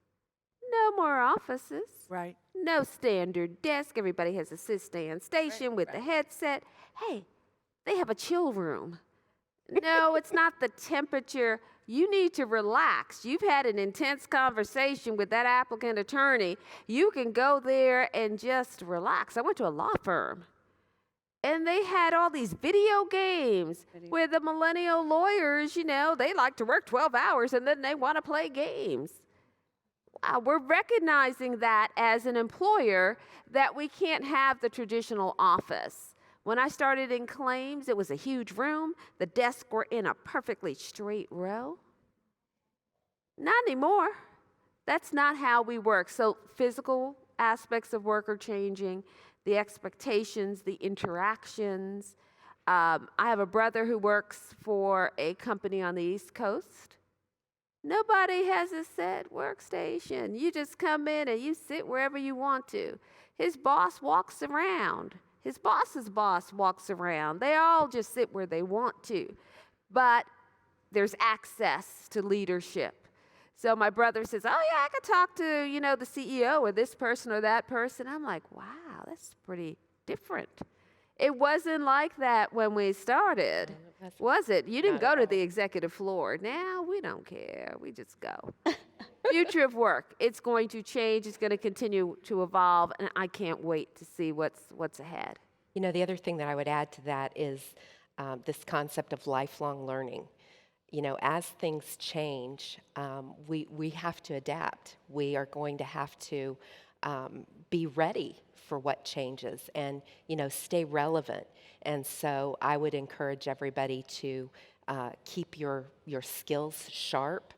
No more offices. Right. No standard desk. Everybody has a sit-stand station with the headset. Hey, they have a chill room. No, it's not the temperature. You need to relax. You've had an intense conversation with that applicant attorney. You can go there and just relax. I went to a law firm, and they had all these video games where the millennial lawyers, they like to work 12 hours, and then they want to play games. Wow, we're recognizing that as an employer that we can't have the traditional office. When I started in claims, it was a huge room. The desks were in a perfectly straight row. Not anymore. That's not how we work. So physical aspects of work are changing, the expectations, the interactions. I have a brother who works for a company on the East Coast. Nobody has a set workstation. You just come in and you sit wherever you want to. His boss walks around. His boss's boss walks around. They all just sit where they want to. But there's access to leadership. So my brother says, oh yeah, I could talk to, the CEO or this person or that person. I'm like, wow, that's pretty different. It wasn't like that when we started, was it? You didn't go to the executive floor. Now we don't care. We just go. Future of work. It's going to change. It's going to continue to evolve, and I can't wait to see what's ahead. You know, the other thing that I would add to that is this concept of lifelong learning. You know, as things change, we have to adapt. We are going to have to be ready for what changes and, you know, stay relevant. And so I would encourage everybody to keep your skills sharp,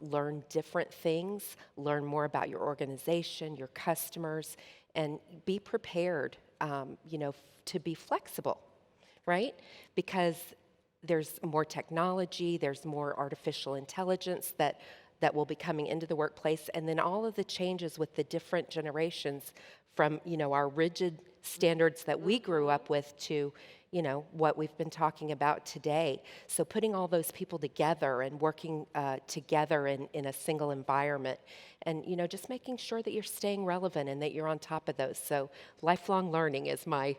learn different things, learn more about your organization, your customers, and be prepared, you know, to be flexible, right? Because there's more technology, there's more artificial intelligence that will be coming into the workplace, and then all of the changes with the different generations from, you know, our rigid standards that we grew up with to, you know, what we've been talking about today. So putting all those people together and working together in a single environment and, you know, just making sure that you're staying relevant and that you're on top of those. So lifelong learning is my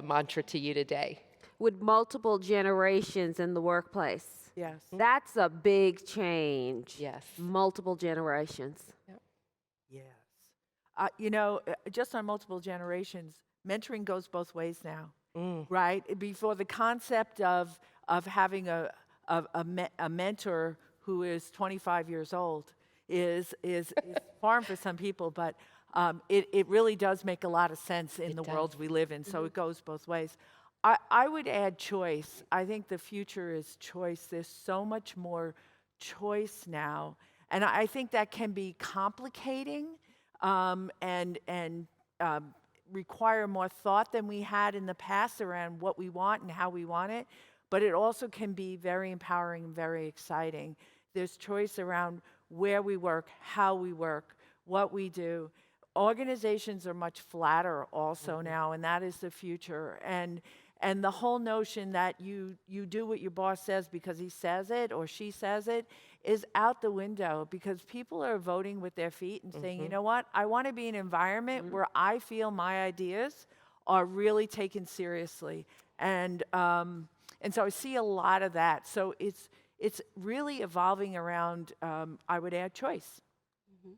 mantra to you today. With multiple generations in the workplace. Yes. That's a big change. Yes. Multiple generations. Yes. You know, just on multiple generations, mentoring goes both ways now, right? Before, the concept of having a mentor who is 25 years old is foreign for some people, but it really does make a lot of sense in the world we live in, so it goes both ways. I would add choice. I think the future is choice. There's so much more choice now, and I think that can be complicating and require more thought than we had in the past around what we want and how we want it, but it also can be very empowering and very exciting. There's choice around where we work, how we work, what we do. Organizations are much flatter also now, and that is the future. And the whole notion that you do what your boss says because he says it or she says it is out the window, because people are voting with their feet and saying, you know what, I want to be in an environment where I feel my ideas are really taken seriously. And so I see a lot of that. So it's really evolving around, I would add, choice. You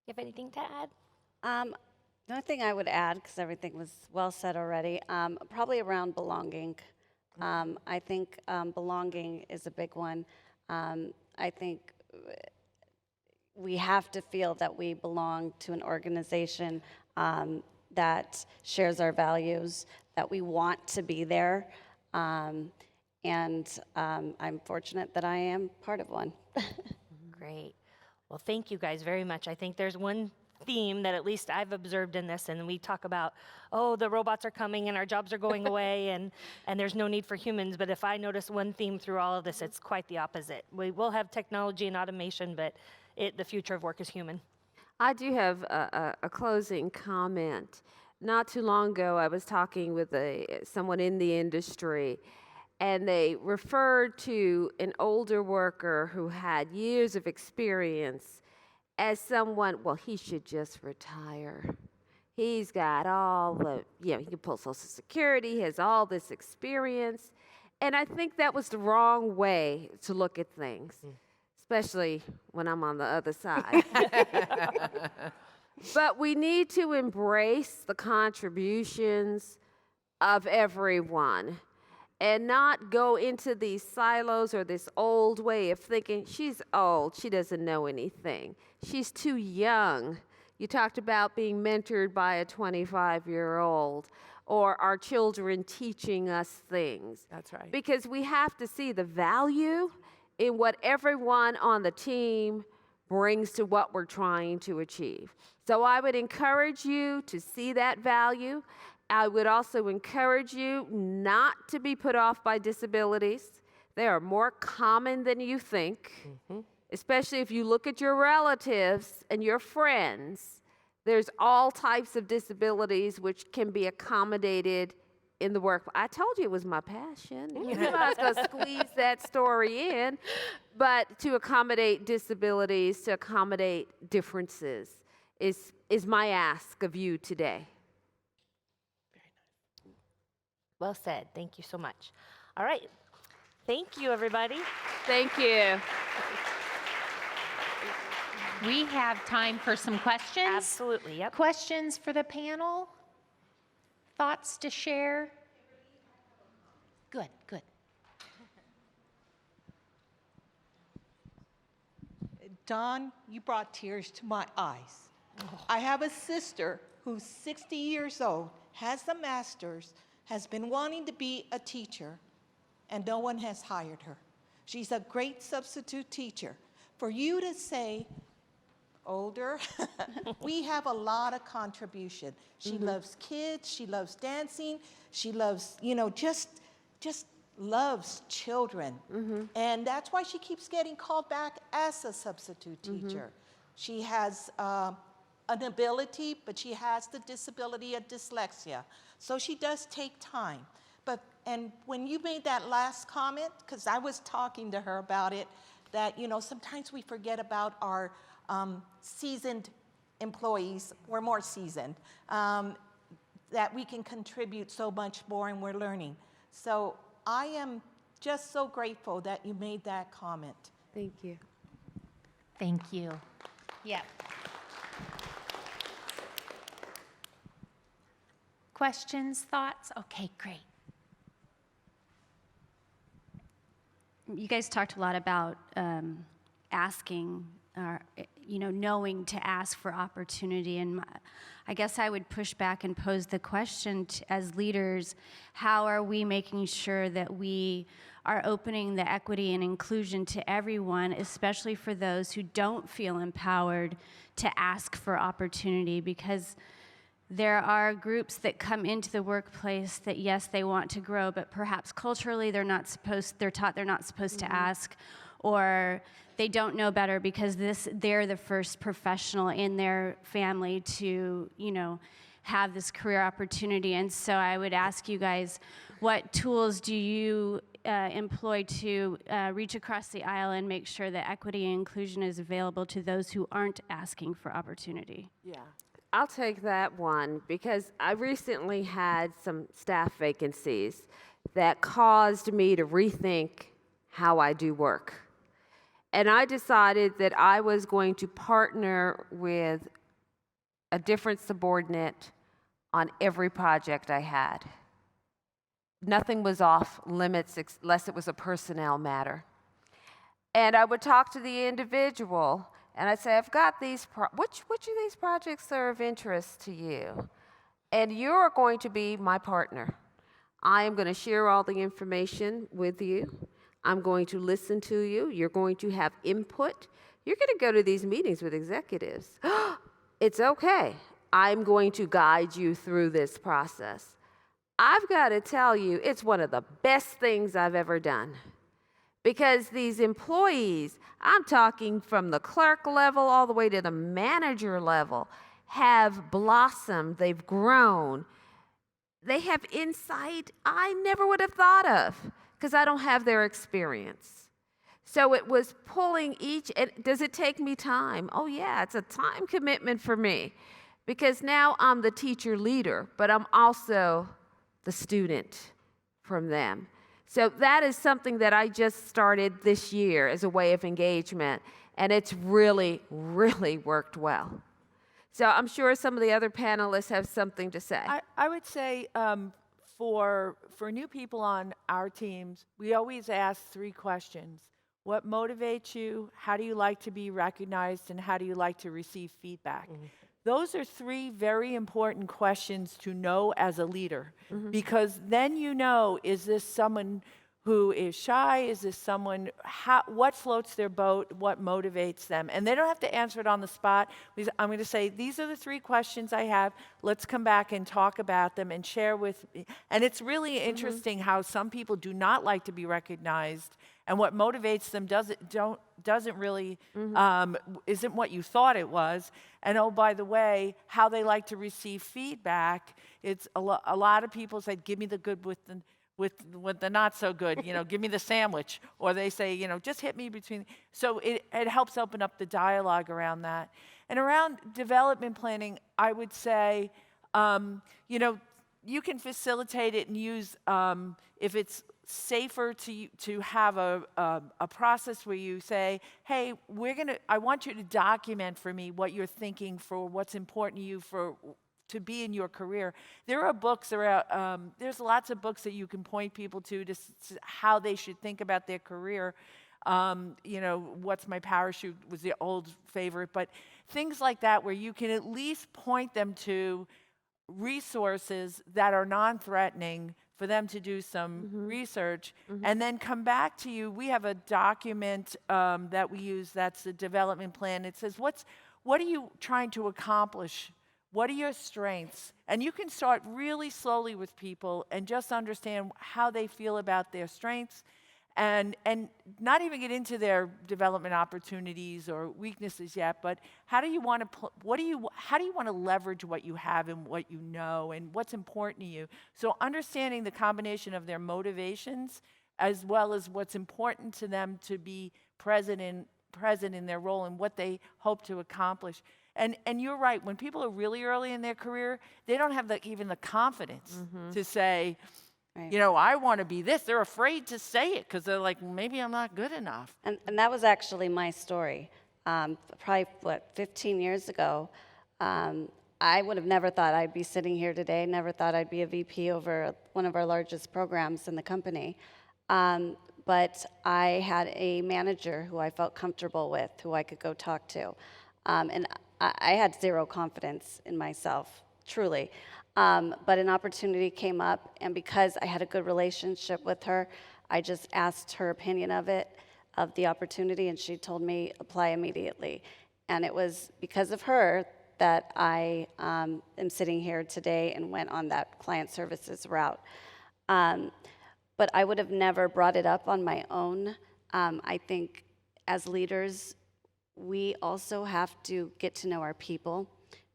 have anything to add? The only thing I would add, because everything was well said already, probably around belonging. I think belonging is a big one. I think we have to feel that we belong to an organization that shares our values, that we want to be there. And I'm fortunate that I am part of one. Great. Well, thank you guys very much. I think there's one theme that at least I've observed in this, and we talk about, oh, the robots are coming and our jobs are going away and there's no need for humans. But if I notice one theme through all of this, it's quite the opposite. We will have technology and automation, but the future of work is human. I do have a closing comment. Not too long ago, I was talking with someone in the industry, and they referred to an older worker who had years of experience as someone, well, he should just retire. He's got all the, he can pull Social Security, he has all this experience. And I think that was the wrong way to look at things, especially when I'm on the other side. But we need to embrace the contributions of everyone and not go into these silos or this old way of thinking, she's old, she doesn't know anything. She's too young. You talked about being mentored by a 25-year-old, or our children teaching us things. That's right. Because we have to see the value in what everyone on the team brings to what we're trying to achieve. So I would encourage you to see that value. I would also encourage you not to be put off by disabilities. They are more common than you think, especially if you look at your relatives and your friends. There's all types of disabilities which can be accommodated in the work. I told you it was my passion. You knew I was going to squeeze that story in. But to accommodate disabilities, to accommodate differences is my ask of you today. Well said. Thank you so much. All right. Thank you, everybody. Thank you. We have time for some questions. Absolutely, yep. Questions for the panel? Thoughts to share? Good, good. Don, you brought tears to my eyes. I have a sister who's 60 years old, has a master's, has been wanting to be a teacher, and no one has hired her. She's a great substitute teacher. For you to say, older, we have a lot of contribution. She loves kids, she loves dancing, she loves, just loves children. And that's why she keeps getting called back as a substitute teacher. She has an ability, but she has the disability of dyslexia. So she does take time. And when you made that last comment, because I was talking to her about it, that, sometimes we forget about our seasoned employees, we're more seasoned, that we can contribute so much more and we're learning. So I am just so grateful that you made that comment. Thank you. Thank you. Yeah. Questions, thoughts? Okay, great. You guys talked a lot about asking, knowing to ask for opportunity. And I guess I would push back and pose the question as leaders, how are we making sure that we are opening the equity and inclusion to everyone, especially for those who don't feel empowered to ask for opportunity? Because there are groups that come into the workplace that, yes, they want to grow, but perhaps culturally they're taught they're not supposed to ask, or they don't know better because they're the first professional in their family to, have this career opportunity. And so I would ask you guys, what tools do you employ to reach across the aisle and make sure that equity and inclusion is available to those who aren't asking for opportunity? Yeah. I'll take that one because I recently had some staff vacancies that caused me to rethink how I do work. And I decided that I was going to partner with a different subordinate on every project I had. Nothing was off limits unless it was a personnel matter. And I would talk to the individual and I'd say, I've got these, which of these projects are of interest to you? And you're going to be my partner. I am going to share all the information with you. I'm going to listen to you. You're going to have input. You're going to go to these meetings with executives. It's okay. I'm going to guide you through this process. I've got to tell you, it's one of the best things I've ever done. Because these employees, I'm talking from the clerk level all the way to the manager level, have blossomed, they've grown. They have insight I never would have thought of because I don't have their experience. So it was pulling each, does it take me time? Oh yeah, it's a time commitment for me because now I'm the teacher leader, but I'm also the student from them. So that is something that I just started this year as a way of engagement, and it's really, really worked well. So I'm sure some of the other panelists have something to say. I would say for new people on our teams, we always ask 3 questions. What motivates you? How do you like to be recognized? And how do you like to receive feedback? Those are 3 very important questions to know as a leader, because then you know, is this someone who is shy? Is this someone, what floats their boat? What motivates them? And they don't have to answer it on the spot. I'm going to say, these are the 3 questions I have. Let's come back and talk about them and share with me. And it's really interesting how some people do not like to be recognized, and what motivates them doesn't really, isn't what you thought it was. And oh, by the way, how they like to receive feedback, it's a lot of people say, give me the good with the not so good, give me the sandwich. Or they say, just hit me between. So it helps open up the dialogue around that. And around development planning, I would say, you can facilitate it and use, if it's safer to have a process where you say, hey, I want you to document for me what you're thinking for what's important to you to be in your career. There are books around, there's lots of books that you can point people to how they should think about their career. What's my parachute was the old favorite, but things like that where you can at least point them to resources that are non-threatening for them to do some research and then come back to you. We have a document that we use that's the development plan. It says, what are you trying to accomplish? What are your strengths? And you can start really slowly with people and just understand how they feel about their strengths and not even get into their development opportunities or weaknesses yet, but how do you want to how do you want to leverage what you have and what you know and what's important to you? So understanding the combination of their motivations as well as what's important to them to be present in their role and what they hope to accomplish. And you're right, when people are really early in their career, they don't have even the confidence to say, Right. I want to be this. They're afraid to say it because they're like, maybe I'm not good enough. And that was actually my story. Probably, 15 years ago, I would have never thought I'd be sitting here today, never thought I'd be a VP over one of our largest programs in the company. But I had a manager who I felt comfortable with, who I could go talk to. And I had zero confidence in myself, truly. But an opportunity came up, and because I had a good relationship with her, I just asked her opinion of the opportunity, and she told me apply immediately. And it was because of her that I am sitting here today and went on that client services route. But I would have never brought it up on my own. I think as leaders, we also have to get to know our people.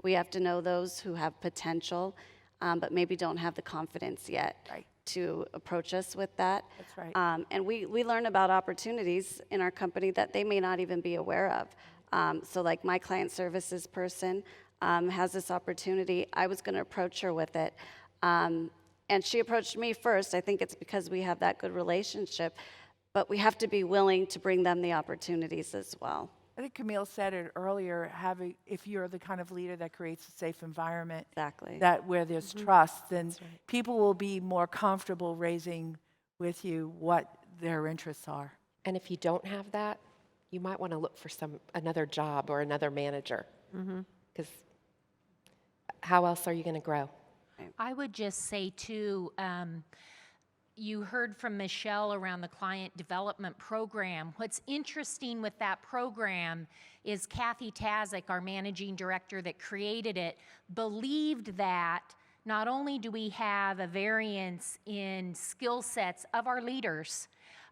We have to know those who have potential, but maybe don't have the confidence yet to approach us with that. That's right. And we learn about opportunities in our company that they may not even be aware of. So like my client services person has this opportunity. I was going to approach her with it. And she approached me first. I think it's because we have that good relationship. But we have to be willing to bring them the opportunities as well. I think Camille said it earlier, if you're the kind of leader that creates a safe environment, Exactly. that where there's trust, then people will be more comfortable raising with you what their interests are. And if you don't have that, you might want to look for another job or another manager. Because how else are you going to grow? I would just say, too, you heard from Michelle around the client development program. What's interesting with that program is Kathy Tazik, our managing director that created it, believed that not only do we have a variance in skill sets of our leaders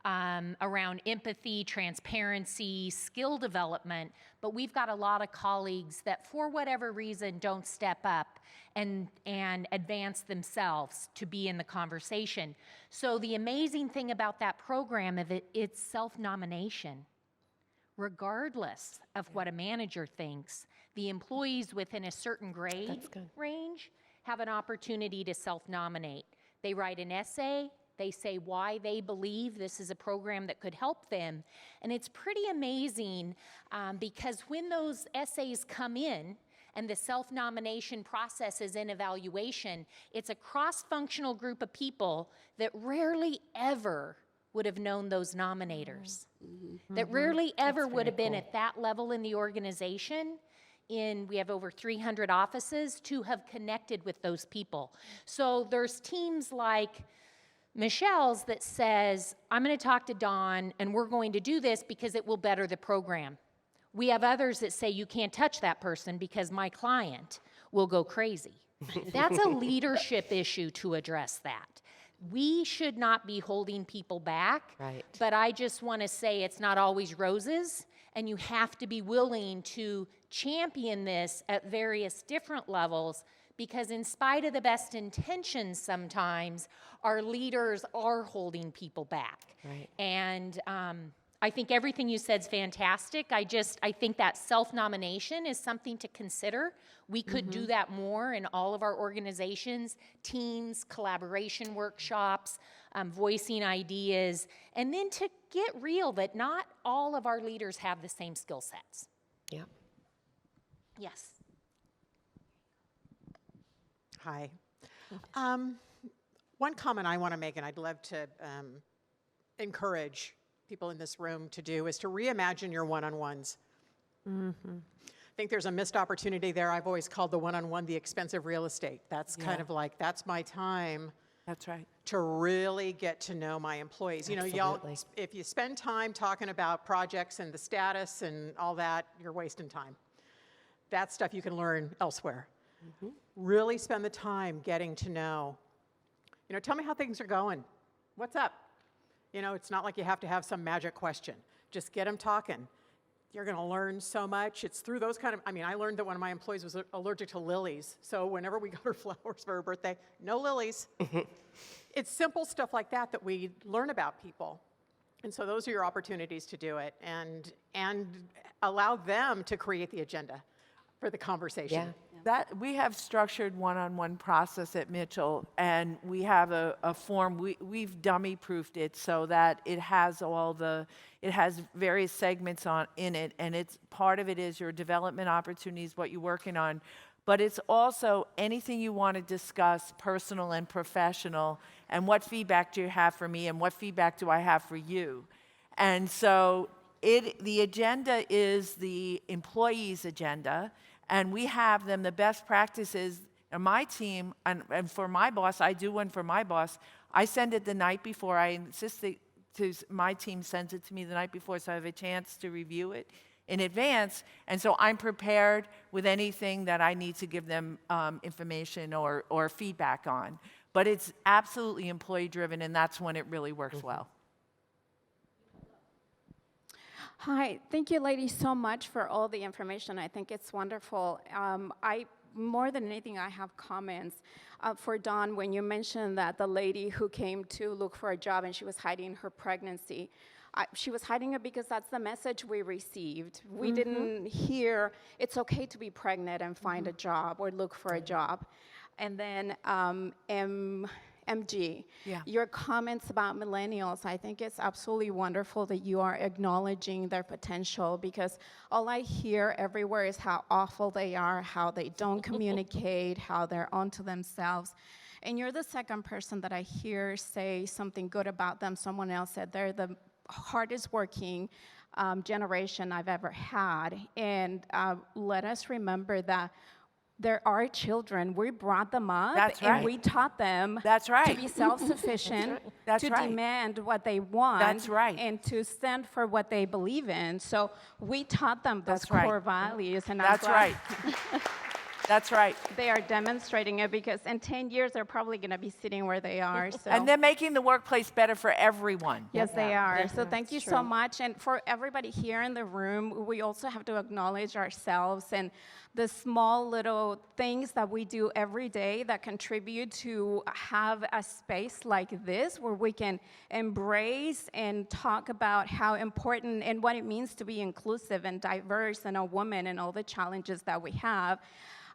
around empathy, transparency, skill development, but we've got a lot of colleagues that for whatever reason don't step up and advance themselves to be in the conversation. So the amazing thing about that program is it's self-nomination. Regardless of what a manager thinks, the employees within a certain grade range have an opportunity to self-nominate. They write an essay, they say why they believe this is a program that could help them. And it's pretty amazing because when those essays come in and the self-nomination process is in evaluation, it's a cross-functional group of people that rarely ever would have known those nominators, that rarely ever would have been at that level in the organization. We have over 300 offices to have connected with those people. So there's teams like Michelle's that says, I'm going to talk to Dawn and we're going to do this because it will better the program. We have others that say you can't touch that person because my client will go crazy. That's a leadership issue to address that. We should not be holding people back, but I just want to say it's not always roses, and you have to be willing to champion this at various different levels, because in spite of the best intentions sometimes, our leaders are holding people back. And I think everything you said is fantastic. I think that self-nomination is something to consider. We could do that more in all of our organizations, teams, collaboration workshops, voicing ideas, and then to get real that not all of our leaders have the same skill sets. Yeah. Yes. Hi. One comment I want to make, and I'd love to encourage people in this room to do, is to reimagine your one-on-ones. I think there's a missed opportunity there. I've always called the one-on-one the expensive real estate. That's kind of like, that's my time. That's right. To really get to know my employees. You know, y'all, if you spend time talking about projects and the status and all that, you're wasting time. That's stuff you can learn elsewhere. Really spend the time getting to know. You know, tell me how things are going. What's up? You know, it's not like you have to have some magic question. Just get them talking. You're going to learn so much. It's through those kind of, I mean, I learned that one of my employees was allergic to lilies. So whenever we got her flowers for her birthday, no lilies. It's simple stuff like that that we learn about people. And so those are your opportunities to do it and allow them to create the agenda for the conversation. Yeah. That we have structured one-on-one process at Mitchell, and we have a form. We've dummy-proofed it so that it has various segments in it, and it's part of it is your development opportunities, what you're working on, but it's also anything you want to discuss, personal and professional, and what feedback do you have for me, and what feedback do I have for you, and so the agenda is the employee's agenda. And we have them, the best practices, on my team, and for my boss, I do one for my boss. I send it the night before. I insist my team sends it to me the night before so I have a chance to review it in advance. And so I'm prepared with anything that I need to give them information or feedback on. But it's absolutely employee-driven, and that's when it really works well. Hi, thank you ladies so much for all the information. I think it's wonderful. More than anything, I have comments for Dawn when you mentioned that the lady who came to look for a job and she was hiding her pregnancy. She was hiding it because that's the message we received. We didn't hear it's okay to be pregnant and find a job or look for a job. And then MG, your comments about millennials, I think it's absolutely wonderful that you are acknowledging their potential, because all I hear everywhere is how awful they are, how they don't communicate, how they're onto themselves. And you're the second person that I hear say something good about them. Someone else said they're the hardest working generation I've ever had. And let us remember that there are children. We brought them up, and we taught them to be self-sufficient, to demand what they want, and to stand for what they believe in. So we taught them those core values, and That's right. That's right. They are demonstrating it, because in 10 years, they're probably going to be sitting where they are. So. And they're making the workplace better for everyone. Yes, they are. So thank you so much. And for everybody here in the room, we also have to acknowledge ourselves and the small little things that we do every day that contribute to have a space like this where we can embrace and talk about how important and what it means to be inclusive and diverse and a woman and all the challenges that we have.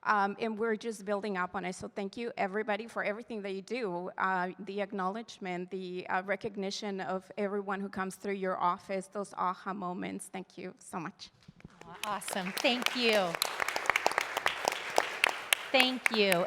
And we're just building up on it. So thank you, everybody, for everything that you do. The acknowledgement, the recognition of everyone who comes through your office, those aha moments. Thank you so much. Awesome. Thank you. Thank you.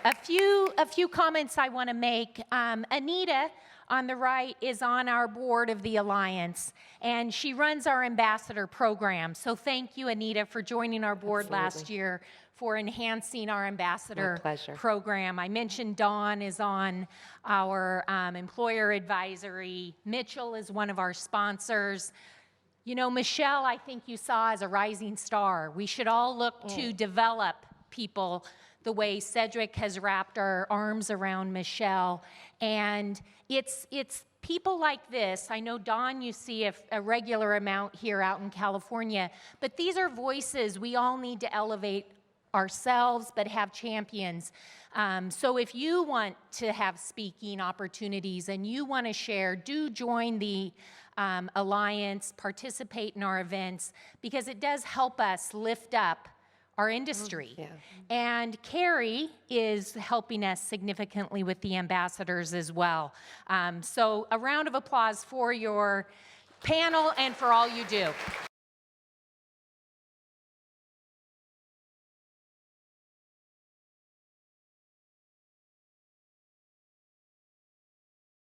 A few comments I want to make. Anita on the right is on our board of the Alliance, and she runs our ambassador program. So thank you, Anita, for joining our board last year, for enhancing our ambassador program. I mentioned Dawn is on our employer advisory. Mitchell is one of our sponsors. You know, Michelle, I think you saw as a rising star. We should all look to develop people the way Sedgwick has wrapped our arms around Michelle. And it's people like this. I know, Dawn, you see a regular amount here out in California, but these are voices we all need to elevate ourselves, but have champions. So if you want to have speaking opportunities and you want to share, do join the Alliance, participate in our events, because it does help us lift up our industry. Yeah. And Kerri is helping us significantly with the ambassadors as well. So a round of applause for your panel and for all you do.